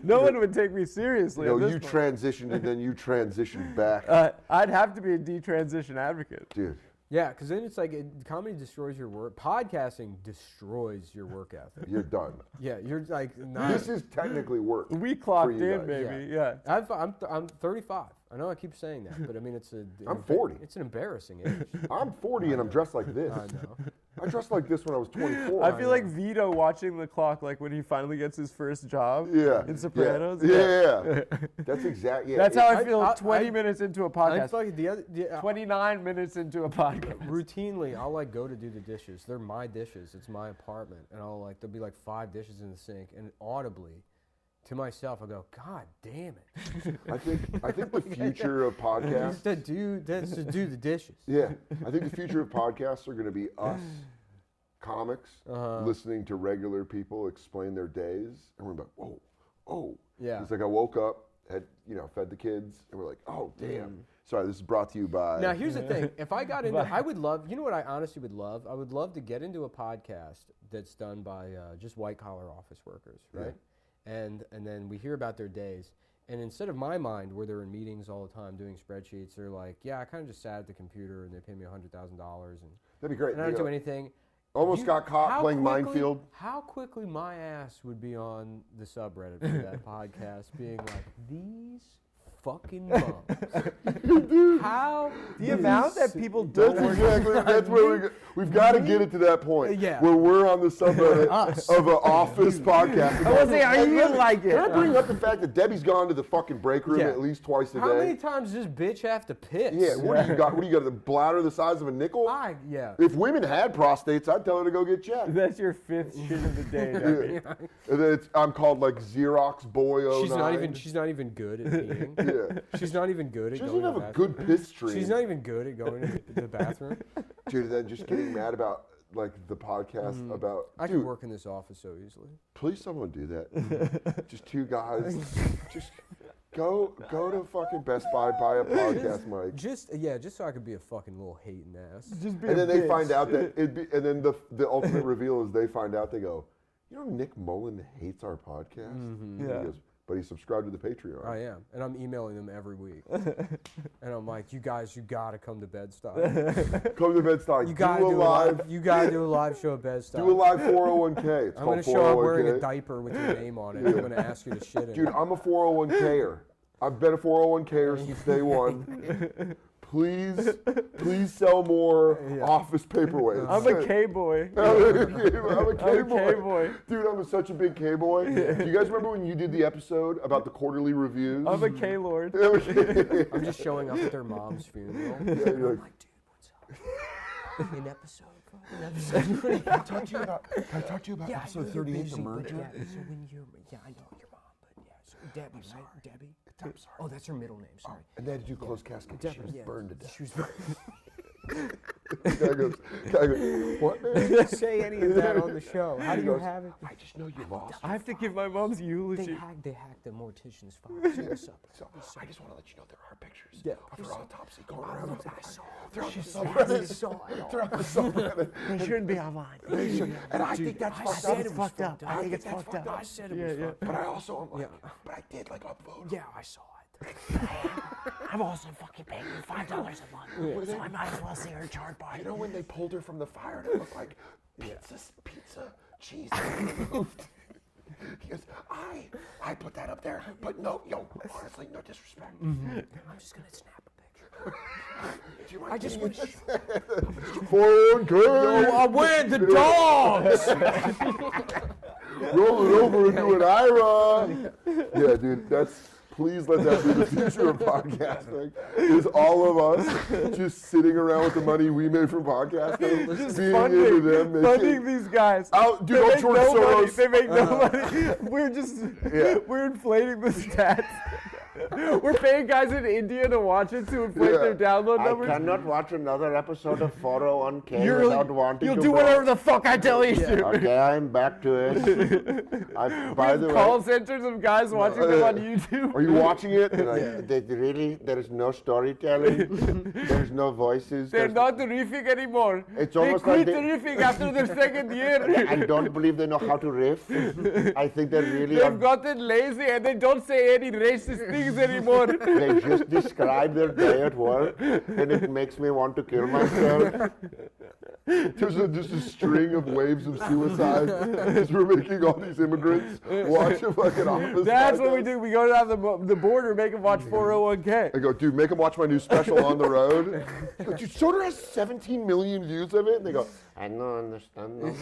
No one would take me seriously. You know, at this you point. transitioned and then you transitioned back. I'd have to be a detransition advocate. Dude, Yeah, because then it's like comedy destroys your work. Podcasting destroys your work ethic. you're done. Yeah, you're like not. This is technically work. We clocked you in, guys. baby. Yeah. I'm 35. I know I keep saying that, but I mean it's a. I'm 40. It's an embarrassing age. I'm 40 and I'm dressed like this. I know. I dressed like this when I was 24. I feel like Vito watching the clock, like when he finally gets his first job Yeah. in Sopranos. Yeah. That's exactly. Yeah. That's how I feel I- 20 I- minutes into a I podcast. fucking 29 minutes into a podcast. routinely, I'll like go to do the dishes. They're my dishes. It's my apartment, and I'll like there'll be like 5 dishes in the sink, and audibly, to myself, I go, God damn it! I think the future of podcasts. That's to do the dishes. Yeah, I think the future of podcasts are going to be us, comics, listening to regular people explain their days, and we're like, oh. Yeah. It's like I woke up, had fed the kids, and we're like, oh damn. Sorry, this is brought to you by. Now here's the thing: if I got into, I would love. You know what I honestly would love? I would love to get into a podcast that's done by just white collar office workers, right? And then we hear about their days, and instead of my mind, where they're in meetings all the time doing spreadsheets, they're like, yeah, I kind of just sat at the computer and they pay me $100,000, and That'd be great. I don't do anything. Almost got caught playing Minefield. How quickly my ass would be on the subreddit for that podcast, being like, these fucking bums. How The amount that people don't That's work. exactly. That's where we've got to get it to that point. Yeah. Where we're on the subreddit Us. of an office podcast. I was saying, are you And like it? Can I bring up the fact that Debbie's gone to the fucking break room Yeah. at least twice a How day? many times does this bitch have to piss? Yeah. What do you got? What do you got? The bladder the size of a nickel? Yeah. If women had prostates, I'd tell her to go get checked. That's your 5th shit of the day, Debbie. And then I'm called like Xerox Boy 09. She's not even good at peeing. Yeah. She's not even good at She going doesn't to have the a bathroom. good piss stream. She's not even good at going to the bathroom. Dude, then just getting mad about like the podcast about. I dude, could work in this office so easily. please someone do that. Just 2 guys. Just go to fucking Best Buy, buy a podcast mic. Just so I could be a fucking little hating ass. Just be And a then they bitch. find out that and then the ultimate reveal is they find out, they go, Nick Mullen hates our podcast? Mm-hmm. And Yeah. he goes, but he subscribed to the Patreon. I am, and I'm emailing them every week. And I'm like, you guys, you gotta come to Bed-Stuy. Come to Bed-Stuy. You gotta do a live. You gotta do a live show at Bed-Stuy. Do a live 401k. It's I'm called gonna show up wearing a 401k. diaper with your name on it. I'm gonna ask you to shit in Dude, it. I'm a 401ker. I've been a 401ker since day one. Please sell more office paperweights. I'm a K-boy. I'm a K-boy. K-boy. Dude, I'm such a big K-boy. Do you guys remember when you did the episode about the quarterly reviews? I'm a K-lord. I'm just showing up at their mom's funeral. Yeah, you're I'm like, like, dude, what's up? An episode. Can I talk to you about Yeah, I know episode you're 38, the busy, but merger? Yeah, so when you're, I know your mom, but yeah, so Debbie, right? Debbie. I'm sorry. Oh, that's her middle name. Sorry. And they had to do closed casket. She was burned to death. She was burned. Guy goes, what, man? Say any of that on the show. How do He you goes, have it? I just know you lost. I have to give my mom's They eulogy. hacked the mortician's file. So what's up? So, I just want to let you know there are pictures Yeah. of her autopsy going around. I saw They're on the I subreddit. saw it. They're on the subreddit. They shouldn't be online. And I think that's I fucked said up. it was fucked up. I think it's that's fucked up. I said it was fucked up. But I also am like, Yeah. but I did like upvote. Yeah, I saw it. I'm also fucking paying you $5 a month, so I might as well see her chart bar. You know when they pulled her from the fire and it looked like pizza, cheese, moved. He goes, I put that up there, but no, honestly, no disrespect. I'm just gonna snap a picture. Do you mind I just getting want to. 401k. I win the dogs. Roll it over into an IRA. Yeah, dude, that's. Please let that be the future of podcasting. Is all of us just sitting around with the money we made from podcasting, Just being into them, funding these guys. Out, dude, They don't make George no money. Soros. They make no money. We're just, we're inflating the stats. We're paying guys in India to watch it to inflate their download I numbers. cannot watch another episode of 401k You're- without wanting You'll to. do whatever the fuck I tell you to. Okay, I'm back to it. By the way, Call centers of guys watching them on YouTube. Are you watching it? And there is no storytelling. There's no voices. They're there's- not riffing anymore. It's They almost like quit the riffing after their second year. I don't believe they know how to riff. I think they really They've are. gotten lazy and they don't say any racist things anymore. They just describe their day at work, and it makes me want to kill myself. there's just a string of waves of suicide as we're making all these immigrants watch a fucking office. That's what we podcast. do. We go down the border, make them watch 401k. I go, dude, make them watch my new special on the road. I go, dude, Soder has 17 million views of it. And they go, I no understand. No,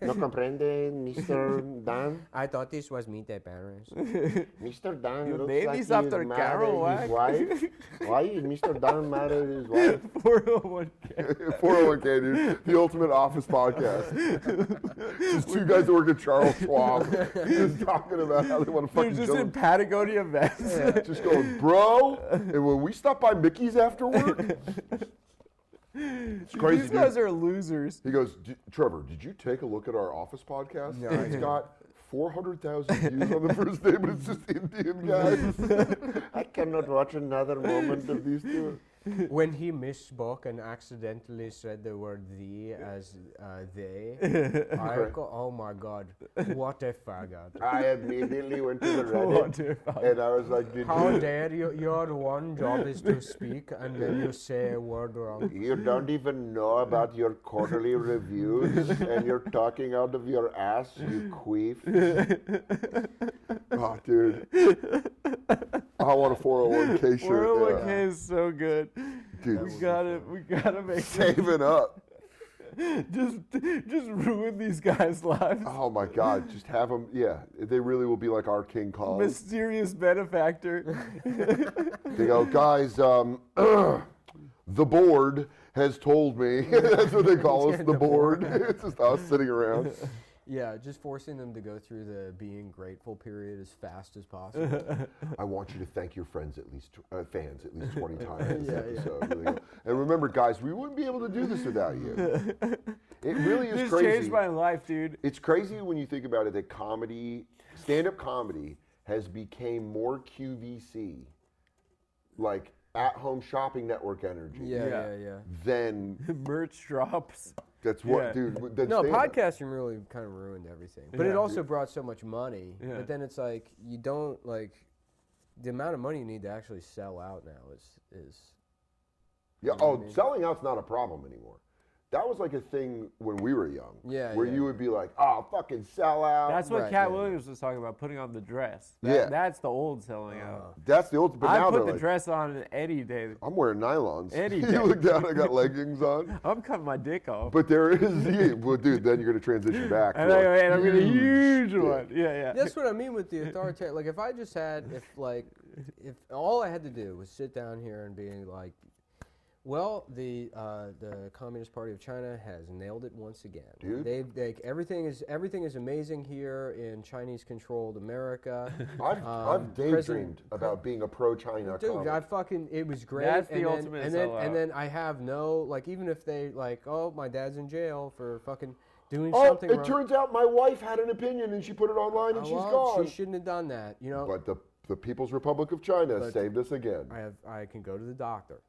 no comprende, Mr. Dan. I thought this was mi te parents. Mr. Dan Your looks name like is he's after mad Carol at his Wack. wife. Why is Mr. Dan mad at his wife? 401k. 401k, dude. The ultimate office podcast. Just two guys that work at Charles Schwab, just talking about how they want to They're fucking just kill in Patagonia vests. Just going, bro. And when we stop by Mickey's after work, it's crazy. These dude. guys are losers. He goes, Trevor, did you take a look at our office podcast? No, It's got 400,000 views on the first day, but it's just Indian guys. I cannot watch another moment of these two. When he misspoke and accidentally said the word "the" as they, I go, oh my God, what a faggot! I immediately went to the What Reddit, a fuck. and I was like, How dare you? Your one job is to speak, and then you say a word wrong. you don't even know about your quarterly reviews, and you're talking out of your ass, you queef. Oh, dude. I want a 401k shirt. 401k is so good. Dude, We gotta make saving up. just ruin these guys' lives. Oh my God, just have them. Yeah, they really will be like our King Kong. Mysterious benefactor. They go, guys. The board has told me. That's what they call us, the board. It's just us sitting around. Yeah, just forcing them to go through the being grateful period as fast as possible. I want you to thank your friends fans at least 20 times in this Yeah, episode. Really go. And remember, guys, we wouldn't be able to do this without you. It really is This crazy. changed my life, dude. It's crazy when you think about it that comedy, stand-up comedy, has become more QVC, like at-home shopping network energy, Yeah. than Merch drops. that's what, Yeah. dude. That's No, stand-up. podcasting really kind of ruined everything. But it Yeah. also brought so much money. Yeah. But then it's like you don't like the amount of money you need to actually sell out now is Yeah. You know what Oh, I mean? selling out's not a problem anymore. That was like a thing when we were young. Yeah, Where yeah. you would be like, oh, fucking sell out. That's what Right, Cat yeah. Williams was talking about, putting on the dress. Yeah. That's the old selling out. That's the ultimate. But now I they're put the like, dress on any day. I'm wearing nylons. Any You day. look down, I got leggings on. I'm cutting my dick off. But there is, yeah, well, dude, then you're going to transition back. And to I like I'm getting a huge dick. one. Yeah. That's what I mean with the authoritarian. Like if I just had, if all I had to do was sit down here and be like, well, the Communist Party of China has nailed it once again. Dude. Everything is amazing here in Chinese-controlled America. I've daydreamed about being a pro-China Dude, comic. it was great. That's the and then, ultimate and then, sellout. and then I have no, like, even if they, like, oh, my dad's in jail for fucking doing Oh, something it wrong. turns out my wife had an opinion and she put it online and she's well, gone. she shouldn't have done that, you know. But the People's Republic of China But- saved us again. I can go to the doctor.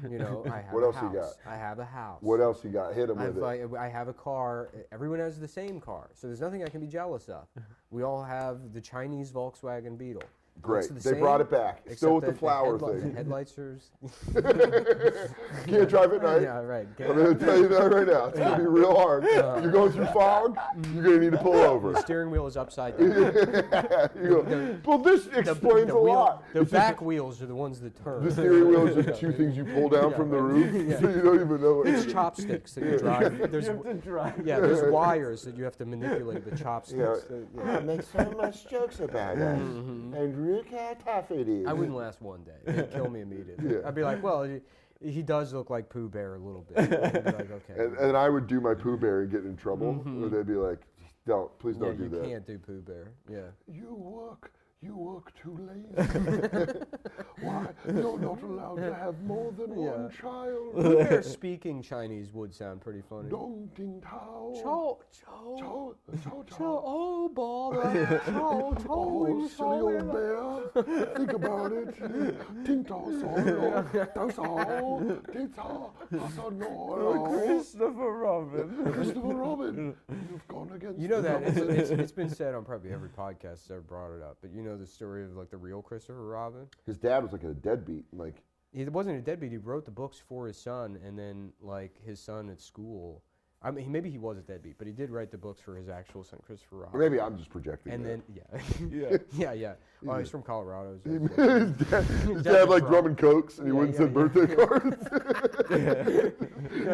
You know, I have What a else house. you got? I have a house. What else you got? Hit him with it. I have a car. Everyone has the same car, so there's nothing I can be jealous of. We all have the Chinese Volkswagen Beetle. Great. Looks the They brought same, it back. except Still with the that flower The thing. headlights are. Can't drive at night. Yeah, right. I'm going to tell you that right now. It's going to be real hard. You're going through fog, you're going to need to pull over. The steering wheel is upside down. You go, well, this explains a lot. The back wheels are the ones that turn. The steering wheel is just two things you pull down from the roof, so you don't even know what it It's is. chopsticks that you drive. There's, You have to drive. yeah, there's wires that you have to manipulate the chopsticks. I make so much jokes about us. And look how tough it is. I wouldn't last one day. They'd kill me immediately. Yeah. I'd be like, well, he does look like Pooh Bear a little bit. I'd be like, okay. And I would do my Pooh Bear and get in trouble, or they'd be like, "Don't, please yeah, don't do you that." can't do Pooh Bear. Yeah. You work too late. Why? You're not allowed to have more than one child. Pooh Bear speaking Chinese would sound pretty funny. Dong ding tao. Chow, Chow. oh, bother. Chow, Oh, silly old bear. Think about it. Ting tao so. Tao so. Ting tao. No. Christopher Robin. Christopher Robin. You've gone against You know the that government. it's been said on probably every podcast that's ever brought it up, but you know the story of like the real Christopher Robin. His dad was like a deadbeat. Like, He wasn't a deadbeat. He wrote the books for his son, and then like his son at school I mean, maybe he was a deadbeat, but he did write the books for his actual son, Christopher Robin. Maybe I'm just projecting. And that. then, yeah. Oh, he's from Colorado. So his dad like drumming cokes, and he wouldn't send birthday cards.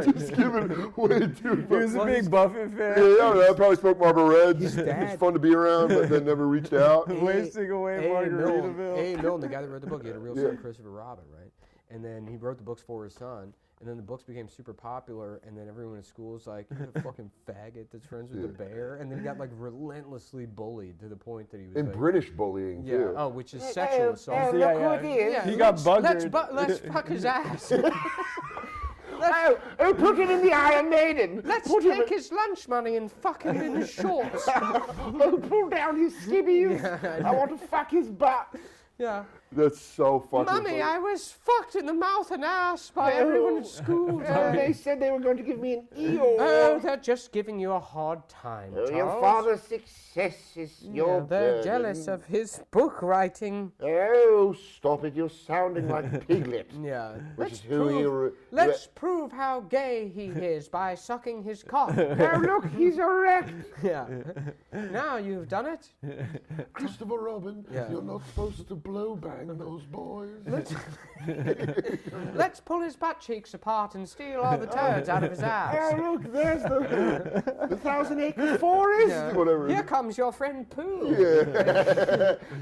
Just giving way too much. He was a big Buffett fan. Yeah, I probably smoked Marlboro Reds. His dad- It's fun to be around, but then never reached out. Wasting away Margaritaville. A. Milne, the guy that wrote the book, he had a real son, Christopher Robin, right? And then he wrote the books for his son, and then the books became super popular, and then everyone at school was like, you're a fucking faggot that's friends with the bear, and then he got like relentlessly bullied to the point that he was And like, British bullying too. oh, which is sexual assault. He got buggered. Let's fuck his ass. Put him in the Iron Maiden. Let's take his lunch money and fuck him in his shorts. Pull down his skivvies. I want to fuck his butt. Yeah. That's so fucking Mummy, funny. I was fucked in the mouth and ass by everyone at school. They said they were going to give me an Eeyore. Oh, they're just giving you a hard time, Charles. Your father's success is your they're burden. jealous of his book writing. Oh, stop it. You're sounding like Piglet. Yeah. Which is who Let's prove how gay he is by sucking his cock. Oh, look, he's erect. Yeah. Now you've done it. Christopher Robin, Yeah. you're not supposed to blow bang those boys. Let's pull his butt cheeks apart and steal all the turds out of his ass. Oh, look, there's the Thousand Acre Forest. Yeah. Whatever. Here comes your friend Pooh.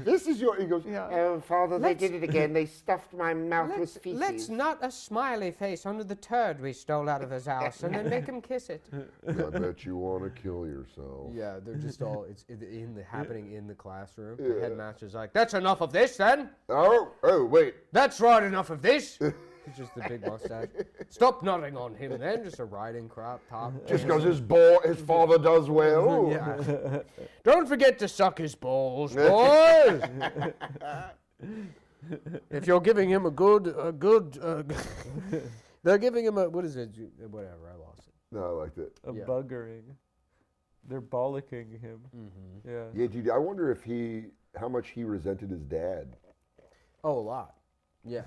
This is your. He goes. Oh, Father, they did it again. They stuffed my mouth with feces. Let's knot a smiley face under the turd we stole out of his house and then make him kiss it. I bet you want to kill yourself. Yeah, they're just all, happening in the classroom. The headmaster's like, that's enough of this then. Oh, wait. That's right, enough of this. It's just the big mustache. Stop nodding on him then, just a riding crop top. Just because his father does well. Yeah. Don't forget to suck his balls, boys. If you're giving him they're giving him what is it? Whatever, I lost it. No, I liked it. A buggering. They're bollocking him. Mm-hmm. Yeah. Yeah, dude, I wonder how much he resented his dad. Oh, a lot. Yeah.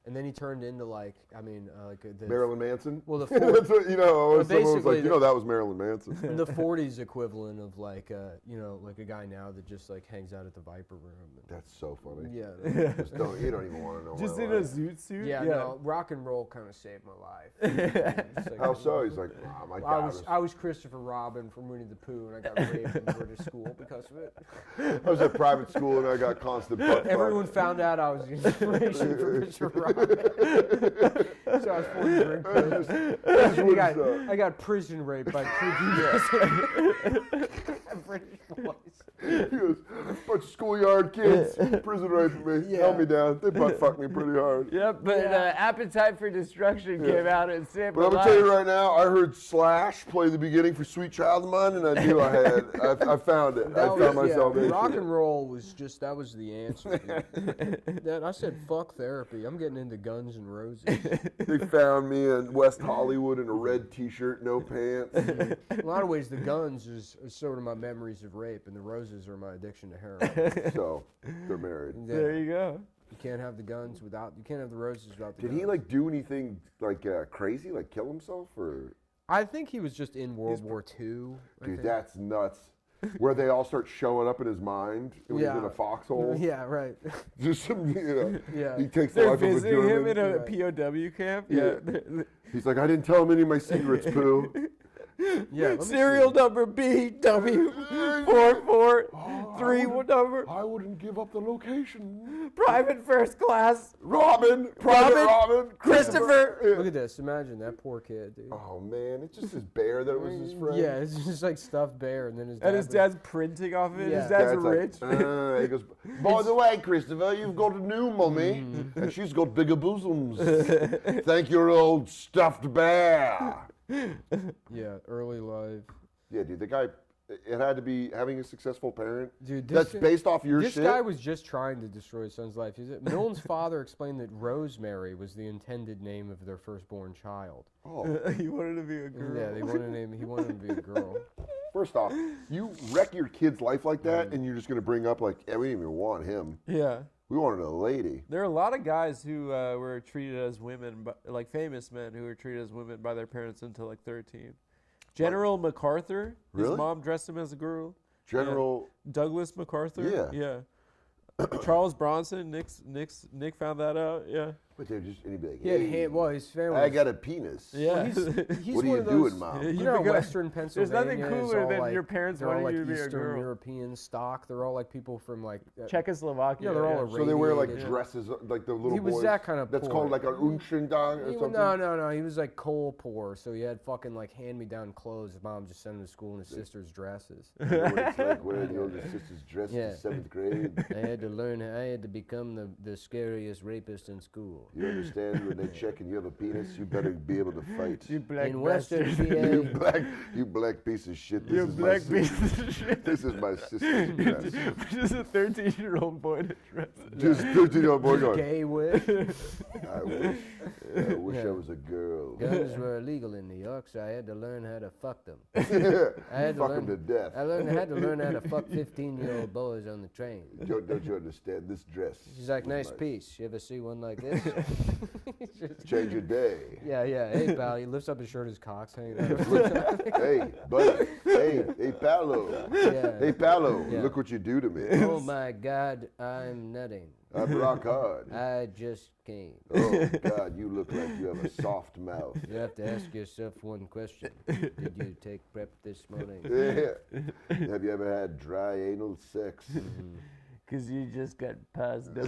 And then he turned into like Marilyn Manson? Well, the That's what, someone was basically like, that was Marilyn Manson. the 40s equivalent of like like a guy now that just like hangs out at the Viper Room. That's so funny. Yeah. You don't even want to know. Just my in a life. zoot suit? Yeah, no, rock and roll kind of saved my life. How so? He's like, my dad I was Christopher Robin from Winnie the Pooh, and I got raped in British school because of it. I was at private school and I got constant butt Everyone found out I was the inspiration for Christopher Robin. So I was forced to drink pills. I got prison raped by two British boys. He goes, bunch of schoolyard kids, prison raping me, held me down. They butt fucked me pretty hard. Yep, but Appetite for Destruction came out and saved But my I'm life. gonna tell you right now, I heard Slash play the beginning for Sweet Child of Mine, and I knew I found it. I found my salvation. Rock and roll was that was the answer. Then I said, fuck therapy. I'm getting into Guns and Roses. They found me in West Hollywood in a red T-shirt, no pants. In a lot of ways, the Guns is sort of my memories of rape, and the Roses are my addiction to heroin. So they're married. There you go. You can't have the guns without. You can't have the Roses without the Did guns. he like do anything like crazy, like kill himself, or? I think he was just in World War II. Dude, that's nuts. Where they all start showing up in his mind when he's in a foxhole. Yeah, right. Just some, Yeah. He takes the They're life of a visiting him German. in a POW camp. Yeah. He's like, I didn't tell him any of my secrets, Pooh. Yeah. Serial number BW4431 number. I wouldn't give up the location. Private first class. Robin, Christopher. Look at this. Imagine that poor kid, dude. Oh man, it's just his bear that was his friend. Yeah, it's just like stuffed bear, and then his dad. And his dad's printing off of it. Yeah. His dad's Like, rich. he goes, by the way, Christopher, you've got a new mummy, and she's got bigger bosoms. Thank your old stuffed bear. Yeah, early life. Yeah, dude, the guy, it had to be having a successful parent. Dude, That's based off your this shit. guy was just trying to destroy his son's life. Milne's father explained that Rosemary was the intended name of their firstborn child. Oh, He wanted to be a girl. Yeah, he wanted him to be a girl. first off, you wreck your kid's life like that, and you're just going to bring up like, we didn't even want him. Yeah. We wanted a lady. There are a lot of guys who were treated as women, like famous men who were treated as women by their parents until like 13. General MacArthur. Really? His mom dressed him as a girl. General. Douglas MacArthur. Yeah. Charles Bronson. Nick found that out. Yeah. But they're just, and he'd be like, He had hey, well, his family. I got a penis. Yeah. He's What are one you of those, doing, Mom? Yeah, You you know, forgot- Western There's Pennsylvania. nothing is cooler all than like, your parents they're all wanting like you to be a Eastern girl. European stock. They're all like people from like Czechoslovakia. Yeah, they're all So they wear like irradiated. dresses, like the little He was boys. that kind of That's poor. called like an Unschendang or something. No. He was like coal poor, so he had fucking like hand-me-down clothes. His mom just sent him to school in his sister's dresses. You know what it's like wearing the older sister's dress Yeah. in 7th grade. I had to learn. I had to become the scariest rapist in school. You understand when they check and you have a penis, you better be able to fight. You black In Western bastard. PA, you black piece of shit. This You is black my piece sister. of shit. This is my sister's dress. Just a 13-year-old boy to dress. Just 13-year-old boy going, gay with I wish I was a girl. guns were illegal in New York, so I had to learn how to fuck them. I had to Fuck learn- them to death. I had to learn how to fuck 15-year-old boys on the train. Don't you understand this dress? She's like, is nice my- piece. You ever see one like this? Change your day. Yeah. Hey, pal. He lifts up his shirt, his cock's hanging out. Hey, buddy. Hey, Paolo. Yeah. Hey, Paolo. Yeah. Look what you do to me. Oh my God, I'm nutting. I'm rock hard. I just came. Oh, God, you look like you have a soft mouth. You have to ask yourself one question. Did you take prep this morning? Yeah. Have you ever had dry anal sex? Because you just got passed up.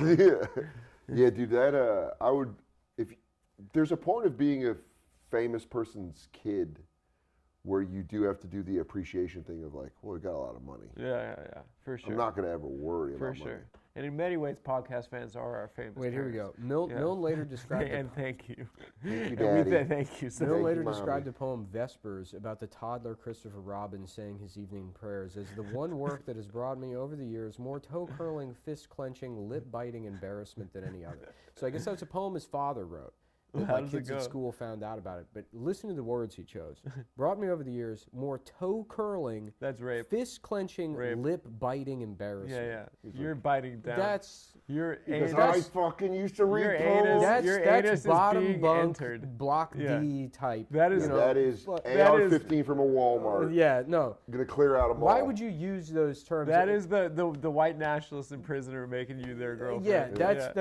Yeah, dude, that, I would, if, there's a point of being a famous person's kid where you do have to do the appreciation thing of like, well, we got a lot of money. Yeah, for sure. I'm not going to ever worry For about sure. money. And in many ways, podcast fans are our famous Wait, here we go. parents. Yeah. Milton later described And thank you. Thank you, And we Daddy. thank you so Milton Thank later you, Mommy. described the poem Vespers about the toddler Christopher Robin saying his evening prayers as the one work that has brought me over the years more toe-curling, fist-clenching, lip-biting embarrassment than any other. So I guess that's a poem his father wrote. That How my does it kids at go? school found out about it. But listen to the words he chose. Brought me over the years more toe-curling, That's rape. fist-clenching, Rape. lip-biting embarrassment. Yeah. You're biting down. That's... Your Because anus. I fucking used to read Your poems. anus- That's, your that's anus is bottom being bunk, entered. block Yeah. D type. That is- you know, That is but- that is- AR-15 from a Walmart. Yeah, no. Gonna clear out a mall. Why would you use those terms? That is the white nationalist in prison who are making you their girlfriend. Yeah, that's Yeah.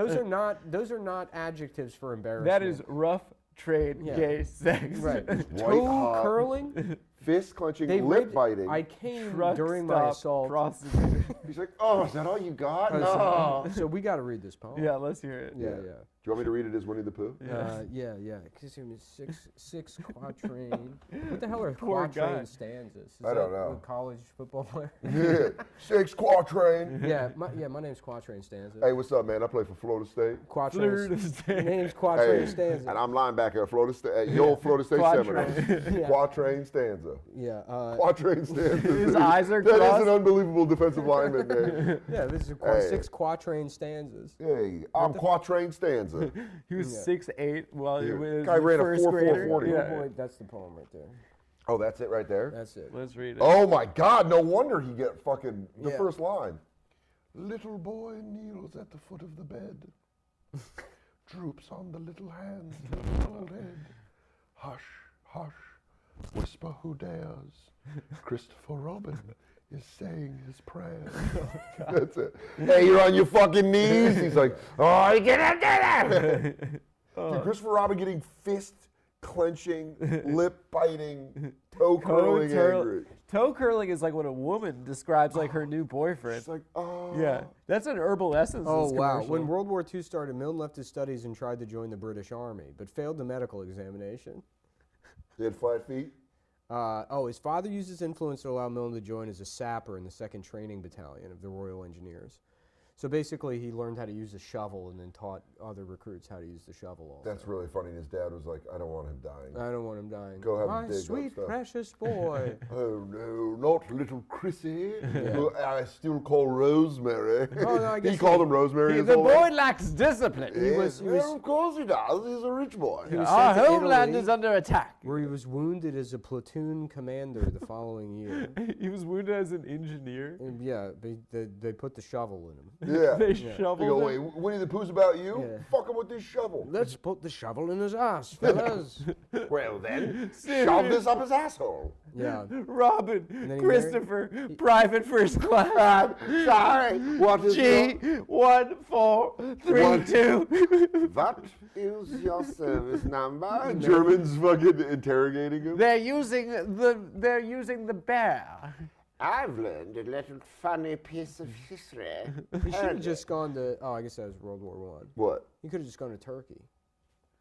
those are not adjectives for embarrassment. That is rough trade Yeah. gay sex. right. White Toe hot. curling. Fist clenching, They lip raped- biting. I came Truck during my stop assault. prostitute. He's like, oh, is that all you got? Oh, No. so we got to read this poem. Yeah, let's hear it. yeah. Do you want me to read it as Winnie the Pooh? Yeah. Excuse me, six quatrain. What the hell are Poor quatrain guy. stanzas? Is I don't that know. a college football player? Yeah. 6 quatrain. my name's Quatrain Stanza. Hey, what's up, man? I play for Florida State. Quatrain. Florida State. Name's Quatrain Hey, Stanza. and I'm linebacker at Florida State. At your Florida State Quatrain. Seminoles. Yeah. Quatrain stanza. Yeah. Quatrain stanza. His eyes are That is crossed. an unbelievable defensive lineman name. Yeah, this is Hey. 6 quatrain stanzas. Hey, I'm Quatrain stanza. He was 6'8" while he Yeah. was Guy ran a first 4.4 grader. 40. Yeah. Oh boy, that's the poem right there. Oh, that's it right there? That's it. Let's read it. Oh my God, no wonder he get fucking the Yeah. first line. Little boy kneels at the foot of the bed, droops on the little hand, little head. Hush, hush, whisper who dares. Christopher Robin is saying his prayers. That's it. Hey, you're on your fucking knees. He's like, oh, you get up there. Dude, Christopher Robin getting fist clenching, lip biting, toe curling angry. Toe curling is like what a woman describes like her new boyfriend. It's like, oh. Yeah, that's an Herbal Essences Oh wow! commercial. When World War II started, Milne left his studies and tried to join the British Army, but failed the medical examination. He had flat feet. His father used his influence to allow Milne to join as a sapper in the 2nd Training Battalion of the Royal Engineers. So basically, he learned how to use a shovel and then taught other recruits how to use the shovel also. That's really funny. And his dad was like, I don't want him dying. I don't want him dying. Go have My a dig up sweet stuff. precious boy. Oh no, not little Chrissy, who I still call Rosemary. Oh, no, I guess he called him Rosemary. his the whole boy life. lacks discipline. he was- Yeah, of course he does. He's a rich boy. He was Our sent to homeland Italy, is under attack. where he was wounded as a platoon commander the following year. He was wounded as an engineer. And yeah, they put the shovel in Yeah. They They shoveled go, him. wait, Winnie the Pooh's about you? Yeah. Fuck him with this shovel. Let's put the shovel in his ass, fellas. Well then, shove this up his asshole. Yeah. Robin, then he Christopher, Private First Class. Sorry, what is G1432. What is your service number? Germans fucking interrogating him. They're using the bear. I've learned a little funny piece of history. He should have just gone to. Oh, I guess that was World War One. What? He could have just gone to Turkey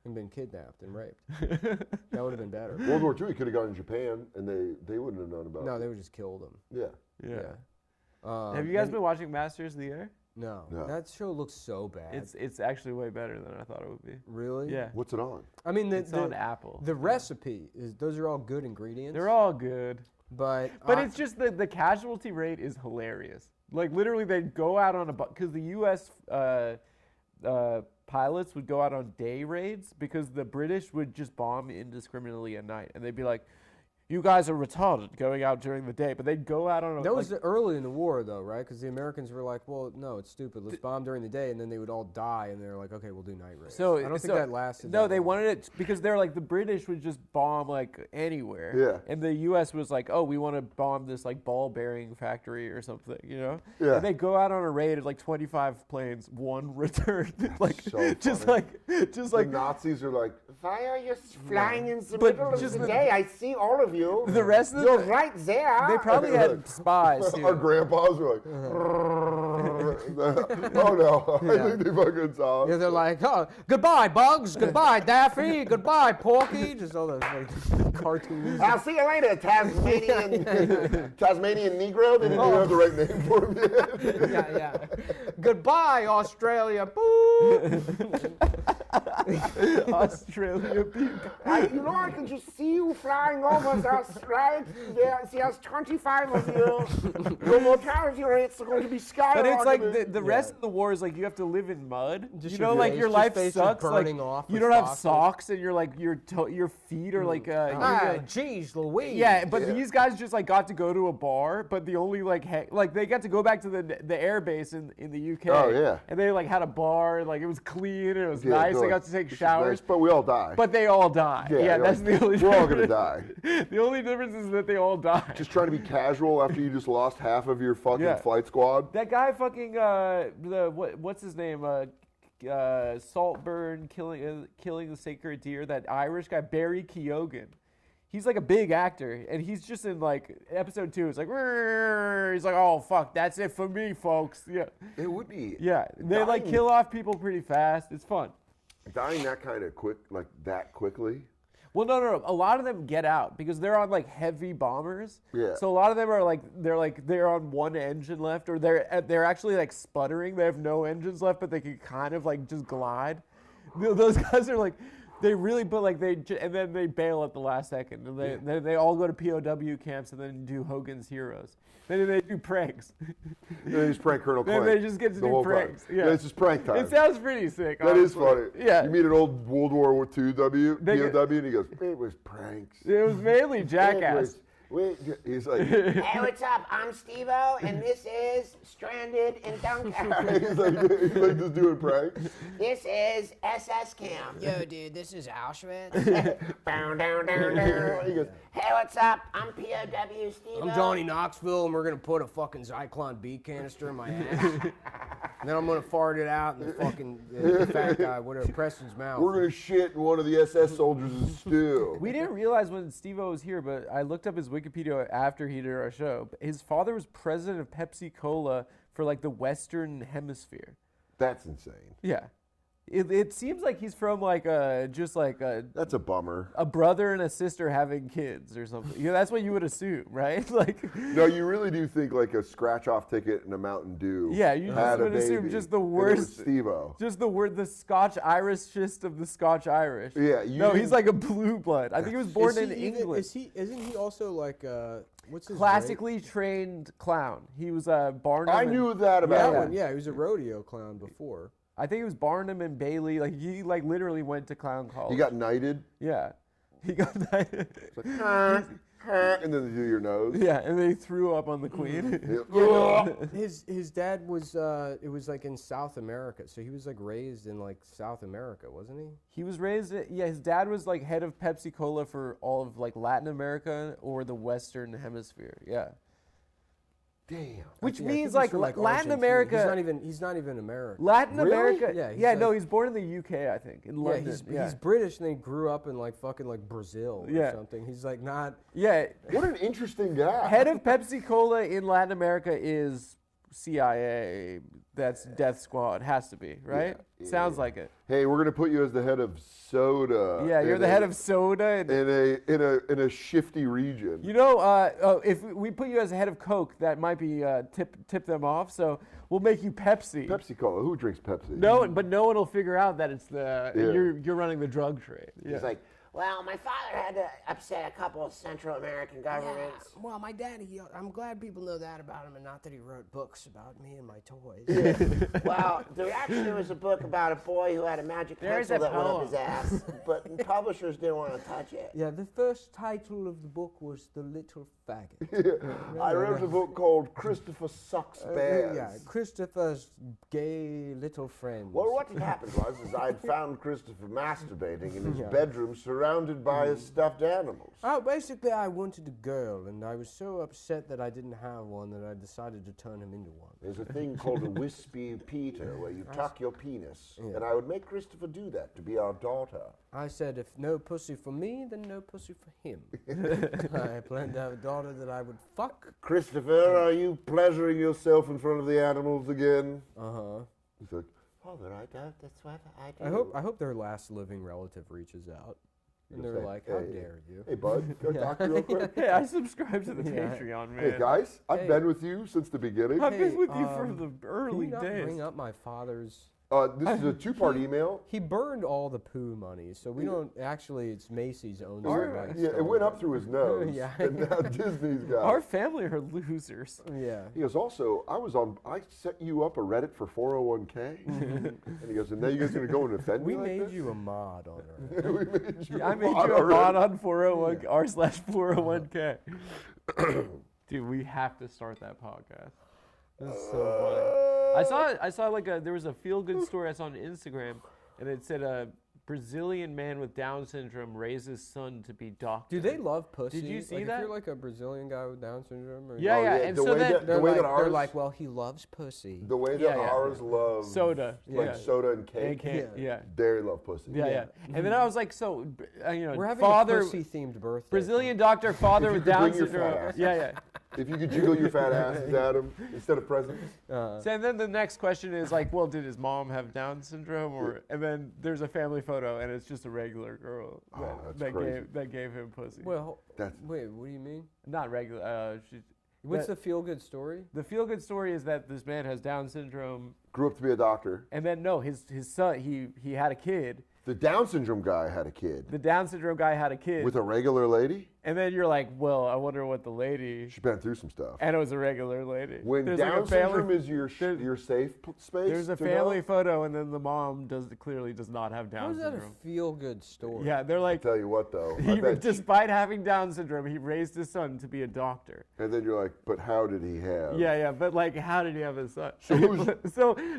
and been kidnapped and raped. That would have been better. World War II, he could have gone to Japan, and they wouldn't have known about No, it. they would just killed him. Yeah. Yeah. Yeah. Have you guys been watching Masters of the Air? No. No. That show looks so bad. It's actually way better than I thought it would be. Really? Yeah. What's it on? I mean, It's on Apple. the recipe is those are all good ingredients. They're all good. but It's just the casualty rate is hilarious. Like literally, they'd go out on a because the U.S. Pilots would go out on day raids because the British would just bomb indiscriminately at night, and they'd be like, "You guys are retarded going out during the day," but they'd go out on a. that was early in the war, though, right? Because the Americans were like, "Well, no, it's stupid. Let's bomb during the day," and then they would all die, and they're like, "Okay, we'll do night raids." So I don't think that lasted. No, that they long. wanted it because they're like the British would just bomb like anywhere. Yeah. And the U.S. was like, oh, we want to bomb this like ball bearing factory or something, you know? Yeah. And they go out on a raid of like 25 planes, one returned. like So just funny. like The Nazis are like, Why are you flying in the But middle of just the the- day? I see all of you. the rest of You're the right there. they probably had spies too. our grandpas are like, oh no, I think they fucking saw us. Yeah, they're like, "Oh, goodbye, Bugs. Goodbye, Daffy. Goodbye, Porky." Just all those like cartoons. I'll see you later, Tasmanian. Tasmanian Negro, they didn't even have the right name for him yet. Yeah. Goodbye, Australia. Boo. Australia people. You know, I can just see you flying over us, right? There's 25 of you. Your mortality rates are going to be skyrocketing. But it's like the rest of the war is like you have to live in mud. Just you your know, like face- your just life face is sucks. Like burning off you with don't have phosphorus. socks, and you're like your feet are like Ah, jeez, Louise. yeah. But these guys just like got to go to a bar, but the only like they got to go back to the air base in the UK. Oh, yeah. And they like had a bar, and like it was clean, and it was Yeah, nice. they're They like, got to take "This is showers. nice," but we all die. But they all die. Yeah, Yeah, you're that's like, the only. we're all gonna difference. die. The only difference is that they all die. Just trying to be casual after you just lost half of your fucking Yeah. flight squad. That guy fucking what's his name? Saltburn killing the sacred deer. That Irish guy Barry Keoghan. He's like a big actor, and he's just in like episode 2. It's like he's like, oh fuck, that's it for me, folks. Yeah, It would be yeah. They like Dying. kill off people pretty fast. It's fun. dying that kind of quick, like that quickly. Well, no. A lot of them get out because they're on like heavy bombers. Yeah. So a lot of them are like they're on one engine left, or they're actually like sputtering. They have no engines left, but they can kind of like just glide. Those guys are like, they really, but like and then they bail at the last second. And they all go to POW camps and then do Hogan's Heroes. Then they do pranks. They just prank Colonel Then Clank. they just get to the do whole pranks. Time. Yeah. It's just prank time. It sounds pretty sick. That is honestly. funny. Yeah. You meet an old World War II They get- POW, and he goes, "It was pranks." It was mainly It Jackass. was- He's like, Hey, what's up? I'm Steve-O, and this is Stranded in Dunkirk. he's like just doing pranks. This is SS Camp. Yo, dude, this is Auschwitz. Down, down, down, down. He goes, Hey, what's up? I'm POW Steve-O. I'm Johnny Knoxville, and we're gonna put a fucking Zyklon B canister in my ass. And then I'm gonna fart it out in the fucking the fat guy, whatever, Preston's mouth. "We're gonna shit in one of the SS soldiers' stew." We didn't realize when Steve-O was here, but I looked up his Wikipedia after he did our show. His father was president of Pepsi Cola for like the Western Hemisphere. That's insane. Yeah. It seems like he's from like just like That's a bummer. a brother and a sister having kids or something. You know, that's what you would assume, right? Like, No, you really do think like a scratch-off ticket and a Mountain Dew. Yeah, you just had a would assume baby, just the and it was worst- Steve-O. just the Scotch Irishest of the Scotch Irish. Yeah, you No, he's didn't- like a blue blood. I think he was born in England. Isn't he also like what's his Classically trained clown. He was Barnum. I and- knew that That about one? him. Yeah, he was a rodeo clown before. I think it was Barnum and Bailey. Like he literally went to clown college. He got knighted. Yeah. He got that. and then they do your nose. Yeah, and they threw up on the queen. His dad was it was like in South America, so he was like raised in like South America, wasn't he? He was raised, his dad was like head of Pepsi Cola for all of like Latin America or the Western Hemisphere. Yeah. Damn. Which Yeah, I think means he's like from, Latin Argentina. America. He's not even American. Latin Really? America. Yeah, he's no, like- he's born in the UK, I think, in London. He's British and he grew up in like fucking like Brazil or Yeah. something. He's like not. Yeah, What an interesting guy. head of Pepsi Cola in Latin America is CIA. That's Death Squad. Has to be, right? Yeah, Sounds yeah. like it. Hey, we're gonna put you as the head of Soda. Yeah, you're in the head a- of Soda. And, in a shifty region. you know, if we put you as the head of Coke, that might be tip them off. So we'll make you Pepsi. Pepsi Cola. Who drinks Pepsi? No, but no one will figure out that it's Yeah. you're running the drug trade. Yeah. He's like, well, my father had to upset a couple of Central American governments. Yeah, well, my dad, I'm glad people know that about him and not that he wrote books about me and my toys. Well, there actually was a book about a boy who had a magic There's pencil a that went up poem. his ass, but publishers didn't want to touch it. Yeah, the first title of the book was The Little Faggot. I wrote a book called Christopher Sucks Bears. Yeah, Christopher's gay little friend. Well, what had happened was I had found Christopher masturbating in his Yeah. bedroom surrounded by his stuffed animals. Oh, basically, I wanted a girl, and I was so upset that I didn't have one that I decided to turn him into one. There's a thing called a wispy Peter where you tuck your penis. Yeah. And I would make Christopher do that to be our daughter. I said, if no pussy for me, then no pussy for him. I planned to have a daughter that I would fuck. Christopher, are you pleasuring yourself in front of the animals again? Uh-huh. He's like, Father, that's what I do. I hope their last living relative reaches out. And You'll they're say, like, how "Hey, dare you? hey, bud, can I talk to you real quick? Hey, I subscribe to the Yeah. Patreon, man. Hey, guys, I've Hey. been with you since the beginning. I've been Hey, with you from the Can early you not days. bring up my father's... This is a two-part email. He burned all the poo money, so we don't... Actually, it's Macy's owns the rights Yeah, to it all went of up through his nose. Yeah. And now Disney's got Our it. family are losers. Yeah. He goes, also, I set you up a Reddit for 401k. And he goes, and now you guys going to go and offend We me like made this? you a mod on our... We made you I a made mod you a mod already. on 401 r/401k. Dude, we have to start that podcast. This is so funny. I saw like there was a feel good story I saw on Instagram, and it said a Brazilian man with Down syndrome raised his son to be doctor. Do they love pussy? Did you see like, that? If you're like a Brazilian guy with Down syndrome? Or Yeah, Oh, yeah. yeah, And the so way then that- They're, the way like, that they're ours- like, well, he loves pussy. The way that Yeah, yeah. ours love Soda, like yeah. soda and They cake, can't, yeah. they love pussy. Yeah, yeah. And then I was like, so, you know, We're having father, a pussy-themed birthday. Brazilian doctor, father If you with could Down bring your fat syndrome. ass. Yeah, yeah. If you could jiggle your fat asses at him instead of presents. So, and then the next question is like, well, did his mom have Down syndrome, or? And then there's a family photo, and it's just a regular girl Oh, that's crazy. that gave him pussy. Well, That's- wait, what do you mean? Not regular. What's That- the feel-good story? The feel good story is that this man has Down syndrome, Grew up to be a doctor. and then no, his son he had a kid. The Down syndrome guy had a kid The Down syndrome guy had a kid, with a regular lady. and then you're like, well, I wonder what the lady. She's been through some stuff. And it was a regular lady. When There's like Down a family- syndrome is your there- your safe space. There's a to family go, photo, and then the mom clearly does not have How Down is that a syndrome. feel-good story? Yeah, they're like, Tell you what though, I he, bet despite having Down syndrome, he raised his son to be a doctor. and then you're like, but how did he have? Yeah, yeah, but like, how did he have his son?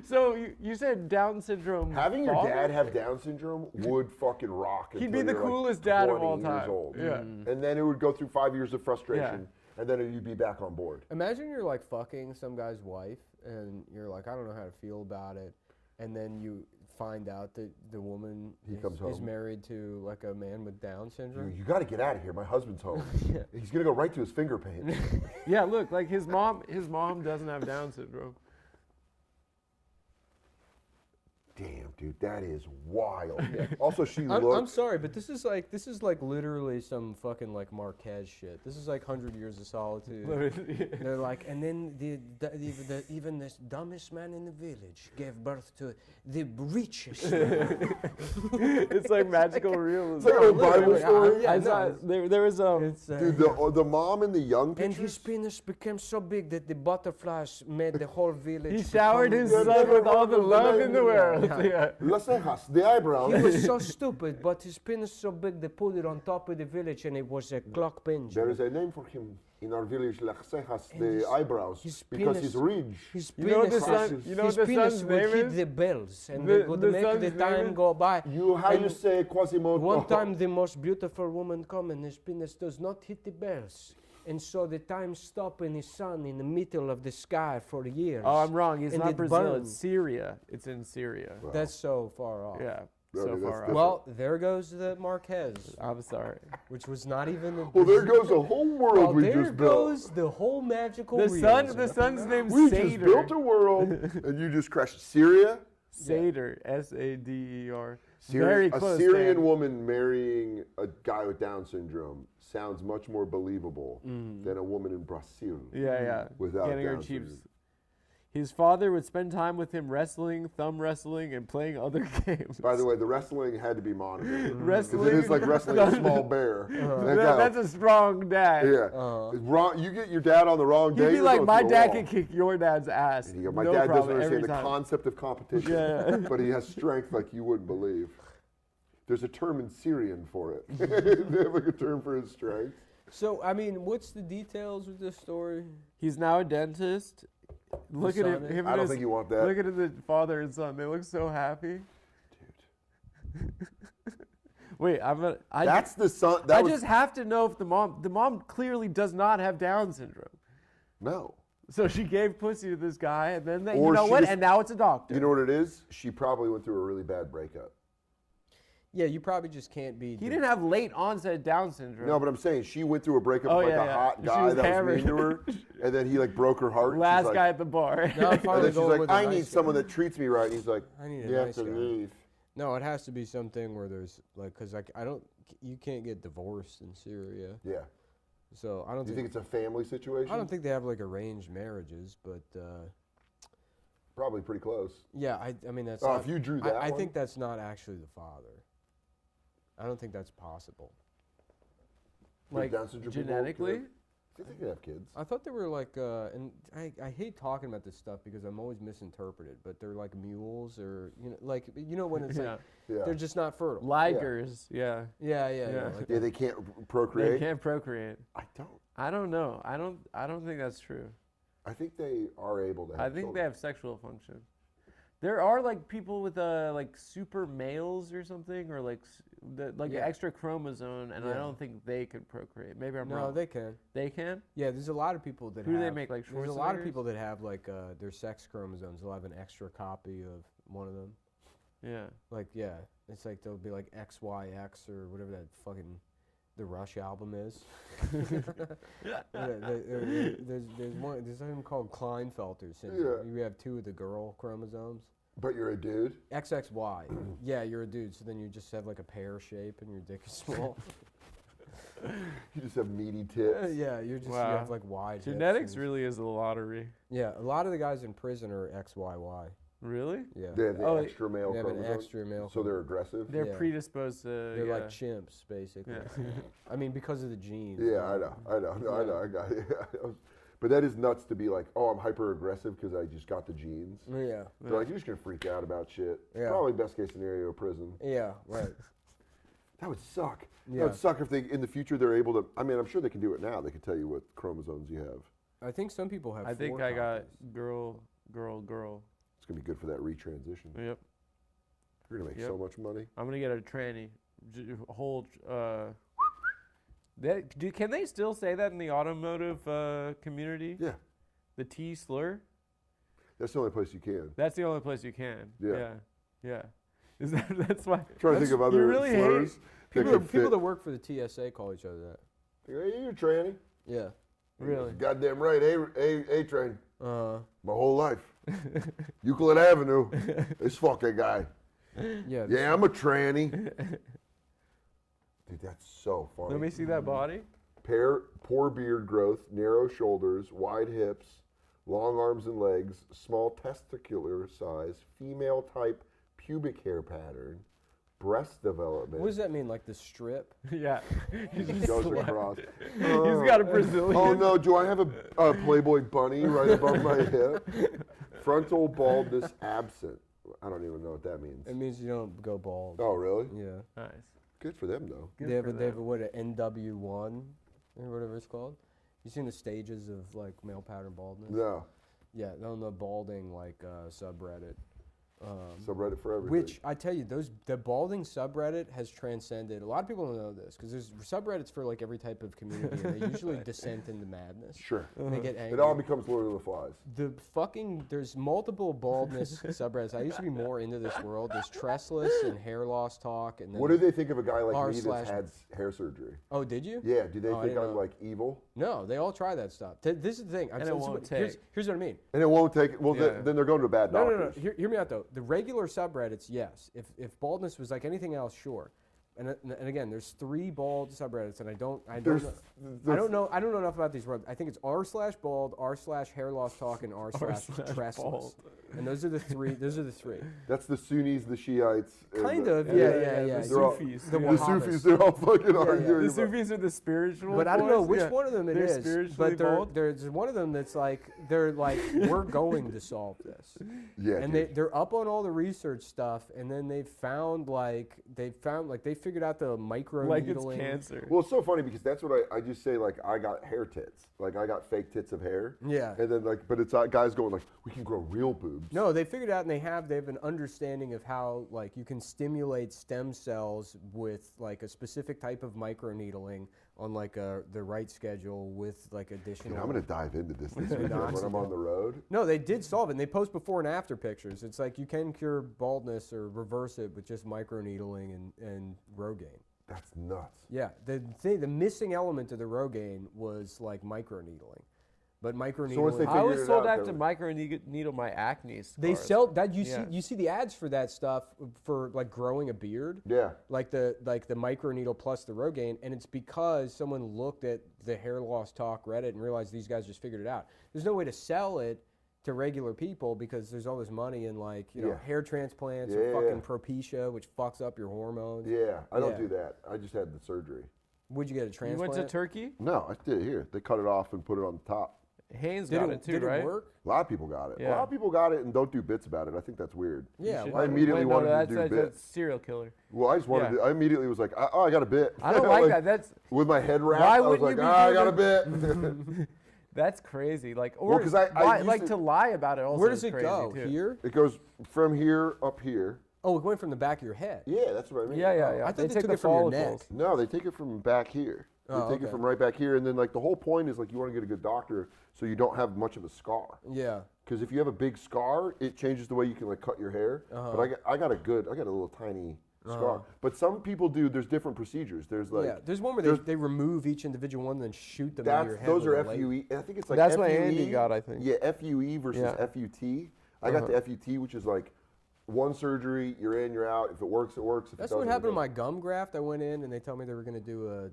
So you said Down syndrome. Having your father? dad have Down syndrome would fucking rock. He'd until be the you're, like, coolest dad of 20 all years time. old. Yeah. And then it would go through 5 years of frustration, and then you'd be back on board. Imagine you're like fucking some guy's wife, and you're like, I don't know how to feel about it, and then you find out that the woman comes is home. married to like a man with Down syndrome. You got to get out of here. My husband's home. He's gonna go right to his finger paint. Yeah, look, like his mom doesn't have Down syndrome. Damn, dude, that is wild. Also, she I'm looked. sorry, but this is like literally some fucking like Marquez shit. This is like 100 Years of Solitude. They're like, and then even the dumbest man in the village gave birth to the richest. It's like magical realism. It's like a Bible Literally, story. yeah, I no, saw, there was it's, Dude, the mom in the young and his pictures. penis became so big that the butterflies made the whole village. he showered become- his son with all the love in the world. Yeah. Las cejas, the eyebrows. He was so stupid, but his penis so big they put it on top of the village and it was a clock pin. There is a name for him in our village, Las cejas, And the his- eyebrows, his because penis- he's rich. His You know what the penis, son? You know what his the penis son's would name hit is? the bells and The- they would the make the son's name time is- go by. How you And say Quasimodo? One time the most beautiful woman come and his penis does not hit the bells. And so the time stop in the sun in the middle of the sky for years. Oh, I'm wrong. It's And not it Brazil. burns. It's Syria. It's in Syria. That's so far off. Yeah. No, So dude, that's far off. different. Well, there goes the Marquez, I'm sorry. which was not even a Well, there goes a whole world Well, we there just built. goes the whole magical The realism. son's name's We just built Soder. a world, and you just crashed Syria. Soder. S-A-D-E-R. Syria, Very a close. Syrian Dan. woman marrying a guy with Down syndrome sounds much more believable than a woman in Brazil. Yeah, yeah. Without Getting her Down cheeks. syndrome. His father would spend time with him wrestling, thumb wrestling, and playing other games. By the way, the wrestling had to be monitored. Because Wrestling. it is like wrestling a small bear. That guy- That's a strong dad. yeah. Wrong, you get your dad on the wrong day. You'd be you're like, going my through a dad wall." can kick your dad's ass. And you go, my no dad doesn't problem, understand every the time." concept of competition, Yeah. but he has strength like you wouldn't believe. There's a term in Syrian for it. They have like a term for his strength. So, I mean, what's the details of this story? He's now a dentist. Look at son him. is- him I and don't his- think you want that. Look at the father and son. They look so happy. Wait, That's the son. I That was, just have to know if the mom clearly does not have Down syndrome. no. So she gave pussy to this guy, and then you Or know she what? just- And now it's a doctor. You know what it is? She probably went through a really bad breakup. Yeah, you probably just can't be. He didn't have late onset Down syndrome. No, but I'm saying she went through a breakup Oh, with like yeah, a yeah. hot She guy was that hammered. was mean to her, and then he like broke her heart. and she's Last like- guy at the bar. Now I'm And finally then she's going like, with a I nice need guy. someone that treats me right. And he's like, I need a you have nice to guy. leave. No, it has to be something where there's like, cause like I don't, you can't get divorced in Syria, Yeah. so I don't Do you think. think it's a family situation? I don't think they have like arranged marriages, but Probably pretty close. yeah, I mean that's. Oh, not, if you drew that I one? think that's not actually the father. I don't think that's possible. For Like Down syndrome people genetically? can have- I think they can have kids. I thought they were like, and I hate talking about this stuff because I'm always misinterpreted, but they're like mules or when it's Yeah. like Yeah. they're just not fertile. Ligers. Yeah. Yeah. Yeah. Like Yeah, they can't They procreate. can't procreate. I don't. I don't know. I don't think that's true. I think they are able to have I think they children. have sexual function. There are like people with like super males or something, or like an Yeah. extra chromosome, and I Yeah. don't think they could procreate. Maybe I'm no, wrong. they can. They can. Yeah, there's a lot of people that Who do have. they make, like There's a lot of Schwarzeneggers? people that have like their sex chromosomes. They'll have an extra copy of one of them. Yeah. Like it's like they'll be like XYX or whatever that fucking the Rush album is. There's something called Klinefelter syndrome. You have two of the girl chromosomes. But you're a dude. XXY. Yeah, you're a dude. So then you just have like a pear shape and your dick is small. You just have meaty tits. Yeah, you Wow. have like wide. hips Genetics and- really is a lottery. Yeah, a lot of the guys in prison are XYY. Really? Yeah. They have the Oh, extra male They have an chromosomes, extra male. so they're aggressive. They're Yeah. predisposed to. They're yeah. like chimps, basically. Yeah. I mean, because of the genes. Yeah, I know. No, I know. I got it. But that is nuts to be like, oh, I'm hyper aggressive because I just got the genes. Yeah. They're like, you're just gonna freak out about shit. Yeah. Probably best case scenario, prison. Yeah. Right. That would suck. Yeah. That would suck if they in the future they're able to. I mean, I'm sure they can do it now. They can tell you what chromosomes you have. I think some people have. I think 4 I got copies. girl. It's gonna be good for that retransition. Yep. You're gonna make Yep. so much money. I'm gonna get a tranny. Whole. Can they still say that in the automotive community? Yeah, The T slur. that's the only place you can. That's the only place you can. Yeah. Yeah. Is that's why? trying to think of other really hate- slurs that People could fit. that work for the TSA call each other that. Hey, you tranny. Yeah. Really? Goddamn right. A train. Uh. My whole life. Euclid Avenue. This fucking guy. Yeah. Yeah, I'm a tranny. Dude, that's so funny. Let me see that body. Poor beard growth, narrow shoulders, wide hips, long arms and legs, small testicular size, female type pubic hair pattern, breast development. What does that mean? Like the strip? Yeah. He's just Goes slut. across. He's got a Brazilian. Oh no, do I have a Playboy bunny right above my hip? Frontal baldness absent. I don't even know what that means. It means you don't go bald. Oh, really? Yeah. Nice. Good for them, though. Good They have for a, they have a, them. what, an NW1 or whatever it's called. You seen the stages of like male pattern baldness? No. Yeah, on the balding like subreddit. Subreddit for everything. Which I tell you, the balding subreddit has transcended. A lot of people don't know this because there's subreddits for like every type of community, and they usually descent into madness. Sure. And they get angry. It all becomes Lord of the Flies. There's multiple baldness subreddits. I used to be more into this world. There's tressless and hair loss talk, and then What do they think of a guy like R me slash- that's had hair surgery? Oh, did you? Yeah, do they Oh, I think didn't I'm know. like evil? No, they all try that stuff. This is the thing. And it this is won't what- here's, take. here's what I mean. And it won't take, well, Yeah. then they're going to bad No, doctors. no. Hear me out though. The regular subreddits, yes. If baldness was like anything else, sure. And again, there's 3 bald subreddits, and I don't There's- know enough about these words. I think it's r/bald, r/hair loss talk, and r/tressless. bald. And those are the 3. Those are the 3. That's the Sunnis, the Shiites. and Kind the- of, yeah. The They're all- Sufis. The The Wahhabis. Sufis, they're all fucking arguing. The about- Sufis are the spiritual. But I don't know boys? which Yeah. one of them it They're is. spiritually But bald? there's one of them that's like we're going to solve this. Yeah, And dude. they're up on all the research stuff, and then they figured out the micro Like it's needling. cancer. Well, it's so funny because that's what I just say, like, I got hair tits. Like, I got fake tits of hair. Yeah. And then, like, but it's guys going, like, we can grow real boobs. No, they figured out, and they have an understanding of how like you can stimulate stem cells with like a specific type of microneedling on like the right schedule with like additional. Dude, I'm going to dive into this weekend when I'm on the road. No, they did solve it. And they post before and after pictures. It's like you can cure baldness or reverse it with just microneedling and Rogaine. That's nuts. Yeah, the missing element of the Rogaine was like microneedling, but microneedling. So once they I was figured it told I out, have to though. microneedle my acne scars. they sell that Yeah. you see the ads for that stuff for like growing a beard. Yeah. Like the microneedle plus the Rogaine, and it's because someone looked at the hair loss talk Reddit and realized these guys just figured it out. There's no way to sell it to regular people because there's all this money in like Yeah. hair transplants Yeah. or fucking Propecia, which fucks up your hormones. Yeah, I don't Yeah. do that. I just had the surgery. Would you get a You transplant? went to Turkey? No, I did it here. They cut it off and put it on the top. Haynes Did got it, it too, did right? it work? A lot of people got it. A Yeah. lot of people got it and don't do bits about it. I think that's weird. Yeah. You should- why- I immediately Wait, no, wanted to that's, do that's bits. serial killer. Well, I just wanted Yeah. to. I immediately was like, oh, I got a bit. I don't like that. That's With my head wrapped, Why I was wouldn't like, you be I got a doing bit. that's crazy. Like, or Well, 'cause I why- used like to- to lie about it. Also Where does is it crazy go? Too. Here? It goes from here up here. Oh, it went from the back of your head. Yeah, that's what I mean. Yeah, yeah, yeah. I thought they take took the it from your follicles. neck. No, they take it from back here. They Oh, take it okay. from right back here, and then like the whole point is like you want to get a good doctor so you don't have much of a scar. Yeah. Because if you have a big scar, it changes the way you can like cut your hair. But I got a little tiny scar. But some people do. There's different procedures. There's like Yeah. There's one where they remove each individual one and then shoot them into your head. those with are a laser. FUE. I think it's like That's FUE. what Andy got, I think. Yeah, FUE versus Yeah. FUT. I got the FUT, which is like one surgery, you're in, you're out. If it works, it works. If That's it what doesn't, happened to it my gum graft. I went in and they told me they were going to do a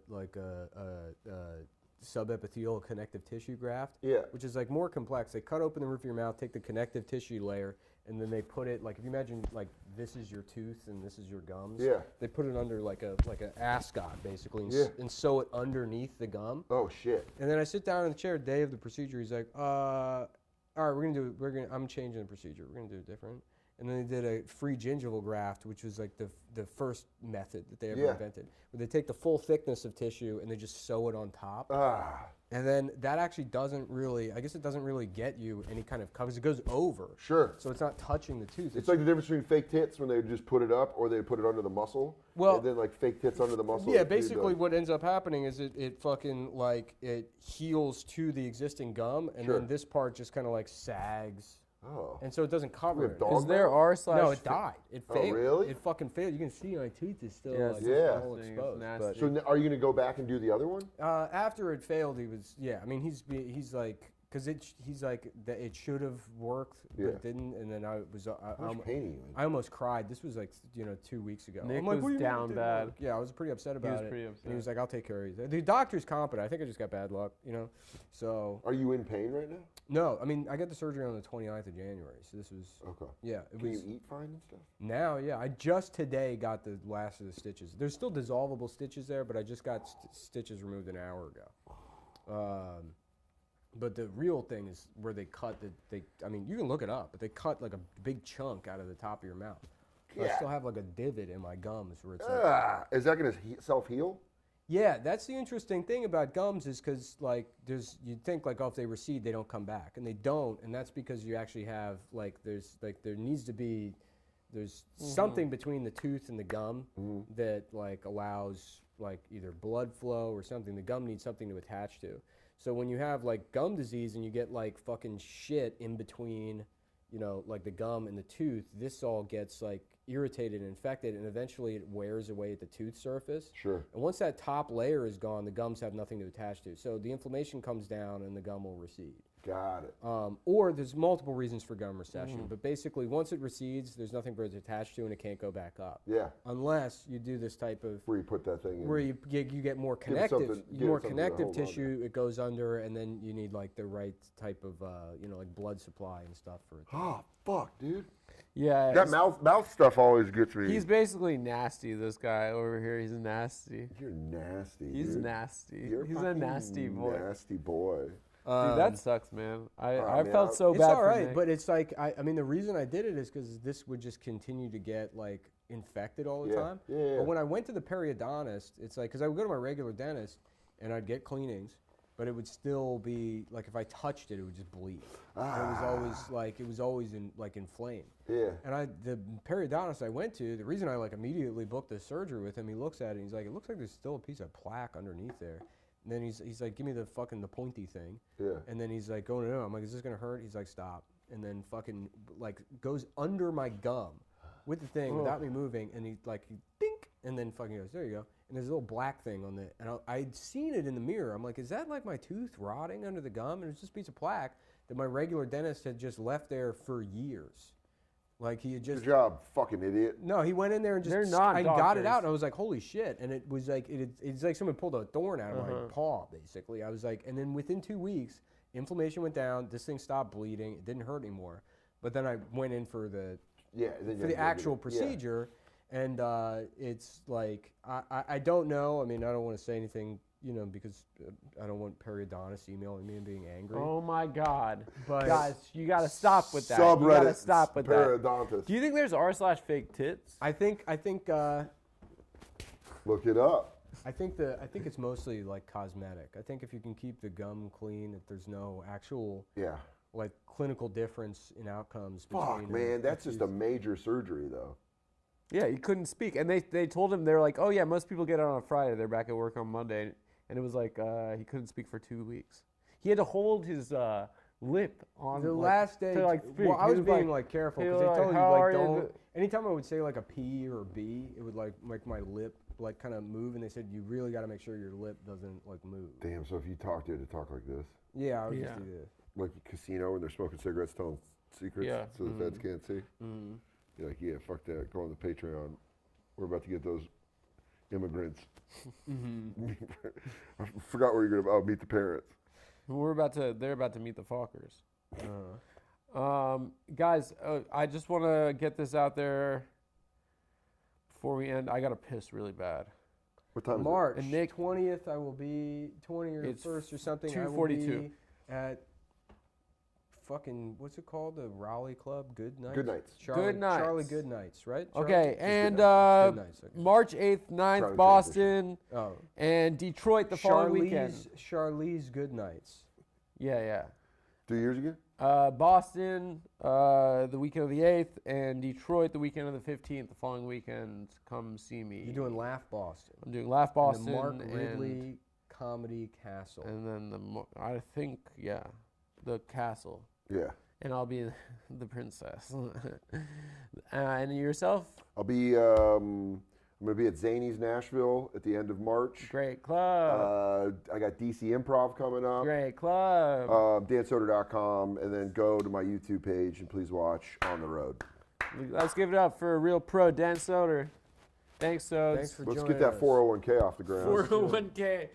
subepithelial connective tissue graft. Yeah. Which is like more complex. They cut open the roof of your mouth, take the connective tissue layer, and then they put it like if you imagine like this is your tooth and this is your gums. Yeah. They put it under like a ascot basically and, Yeah. and sew it underneath the gum. Oh shit. And then I sit down in the chair day of the procedure. He's like, all right, I'm changing the procedure. We're gonna do it different. And then they did a free gingival graft, which was like the first method that they ever Yeah. invented, where they take the full thickness of tissue and they just sew it on top. Ah, And then that actually doesn't really get you any kind of coverage. It goes over. sure. So it's not touching the tooth. It's like the difference between fake tits when they just put it up or they put it under the muscle. Well- and then like fake tits under the muscle. Yeah, It's really basically dumb. what ends up happening is it fucking like it heals to the existing gum, and Sure. then this part just kind of like sags, Oh. and so it doesn't cover We have it. dog Because there are slash. No, it died. It Oh, failed. really? It fucking failed. You can see my tooth is still Yeah, like it's Yeah. all disgusting. It's exposed. nasty. But So are you gonna go back and do the other one? after it failed, he was I mean he's like because he's like that it should have worked but Yeah. it didn't, and then I was How much pain are you in? I almost cried. This was like 2 weeks ago. Nick I'm like, was "What do you mean it down didn't bad. work?" Yeah, I was pretty upset about was it. pretty And upset. he was like, "I'll take care of you." The doctor's competent. I think I just got bad luck, So Are you in pain right now? no, I mean I got the surgery on the 29th of January. So this was Okay. it Can was you eat fine and stuff? now. Yeah, I just today got the last of the stitches. There's still dissolvable stitches there, but I just got stitches removed an hour ago. But the real thing is where they cut I mean, you can look it up, but they cut like a big chunk out of the top of your mouth. So I Yeah. still have like a divot in my gums where it's like, Is that going to self-heal? yeah, that's the interesting thing about gums is because like you'd think like, oh, if they recede, they don't come back, and they don't, and that's because you actually have like there needs to be something between the tooth and the gum that like allows like either blood flow or something. The gum needs something to attach to. So when you have like gum disease and you get like fucking shit in between, you know, like the gum and the tooth, this all gets like irritated and infected, and eventually it wears away at the tooth surface. Sure. And once that top layer is gone, the gums have nothing to attach to. So the inflammation comes down and the gum will recede. Got it. Or there's multiple reasons for gum recession, but basically once it recedes, there's nothing for it to attach to and it can't go back up. Yeah. Unless you do this type of Where you put that thing in. where you get more Give it something- connective, give it more something to connective hold on to. tissue. It goes under, and then you need like the right type of you know, like blood supply and stuff for it. Oh, fuck, dude. Yeah. That mouth stuff always gets me. He's basically nasty, this guy over here. He's nasty. You're nasty. He's dude. nasty. You're He's a fucking nasty boy. Nasty boy. Dude, that sucks, man. I man, felt so It's bad all for right, Nick. but it's like I mean the reason I did it is because this would just continue to get like infected all the Yeah, time. yeah. But when I went to the periodontist, it's like because I would go to my regular dentist and I'd get cleanings, but it would still be like if I touched it, it would just bleed. And it was always inflamed. Yeah. And the periodontist I went to, the reason I like immediately booked the surgery with him, he looks at it and he's like, it looks like there's still a piece of plaque underneath there. And then he's like, give me the pointy thing. Yeah. And then he's like, going, no. I'm like, is this gonna hurt? He's like, stop. And then fucking like goes under my gum with the thing without me moving, and he dink, and then fucking goes, there you go. And there's a little black thing on it, and I'd seen it in the mirror. I'm like, is that like my tooth rotting under the gum? And it's just a piece of plaque that my regular dentist had just left there for years. Like he had just. Good job, fucking idiot. No, he went in there and just. They're not I got it doctors. out, and I was like, holy shit! And it was like it's like someone pulled a thorn out of my paw, basically. I was like, and then within 2 weeks, inflammation went down. This thing stopped bleeding. It didn't hurt anymore. But then I went in for the actual procedure, and it's like I don't know. I mean, I don't want to say anything, you know, because I don't want periodontists emailing me and being angry. Oh my God. But Guys, you gotta stop with that. You Subreddit. gotta stop with that. Periodontist. Do you think there's r/fake tits? I think Look it up. I think it's mostly like cosmetic. I think if you can keep the gum clean, if there's no actual Yeah. like clinical difference in outcomes. Fuck, between man. That's the just a tooth. major surgery, though. Yeah, he couldn't speak. And they told him, they were like, oh yeah, most people get it on a Friday. They're back at work on Monday. And it was like he couldn't speak for 2 weeks. He had to hold his lip on The like, last day, to, like, speak. well, I He was being like, careful he because was they told like, you "How are like you don't. Anytime I would say like a P or a B, it would like make my lip like kind of move, and they said you really got to make sure your lip doesn't like move. Damn, so if you talk to it talk like this. Yeah, I would Yeah. just do this. Like a casino when they're smoking cigarettes, telling secrets Yeah. so the feds can't see. Mm-hmm. You're like, yeah, fuck that. Go on the Patreon. We're about to get those immigrants. Mm-hmm. I forgot where you're going to meet the parents. they're about to meet the Fockers. Guys, I just want to get this out there before we end. I got to piss really bad. What time March And Nick- 20th, I will be 20 or It's 1st or something. I will 2:42. be at fucking what's it called? The Raleigh Club, Goodnights. Goodnights. Charlie Goodnights. Goodnights, right? Okay, and Goodnights, okay. March 8th, 9th, Charlie Boston, Oh, and Detroit the following weekend. Charlie's Goodnights. Yeah. 2 years ago? Boston the weekend of the 8th, and Detroit the weekend of the 15th. The following weekend, come see me. You're doing Laugh Boston. I'm doing Laugh Boston. And the Mark and- Ridley Comedy Castle. And then the castle. Yeah. And I'll be the princess. And yourself? I'll be, I'm going to be at Zany's Nashville at the end of March. Great club. I got DC Improv coming up. Great club. DanSoder.com, and then go to my YouTube page and please watch On the Road. Let's give it up for a real pro, Dan Soder. Thanks, Sodes. Thanks for Let's joining get that us. 401k off the ground. 401k.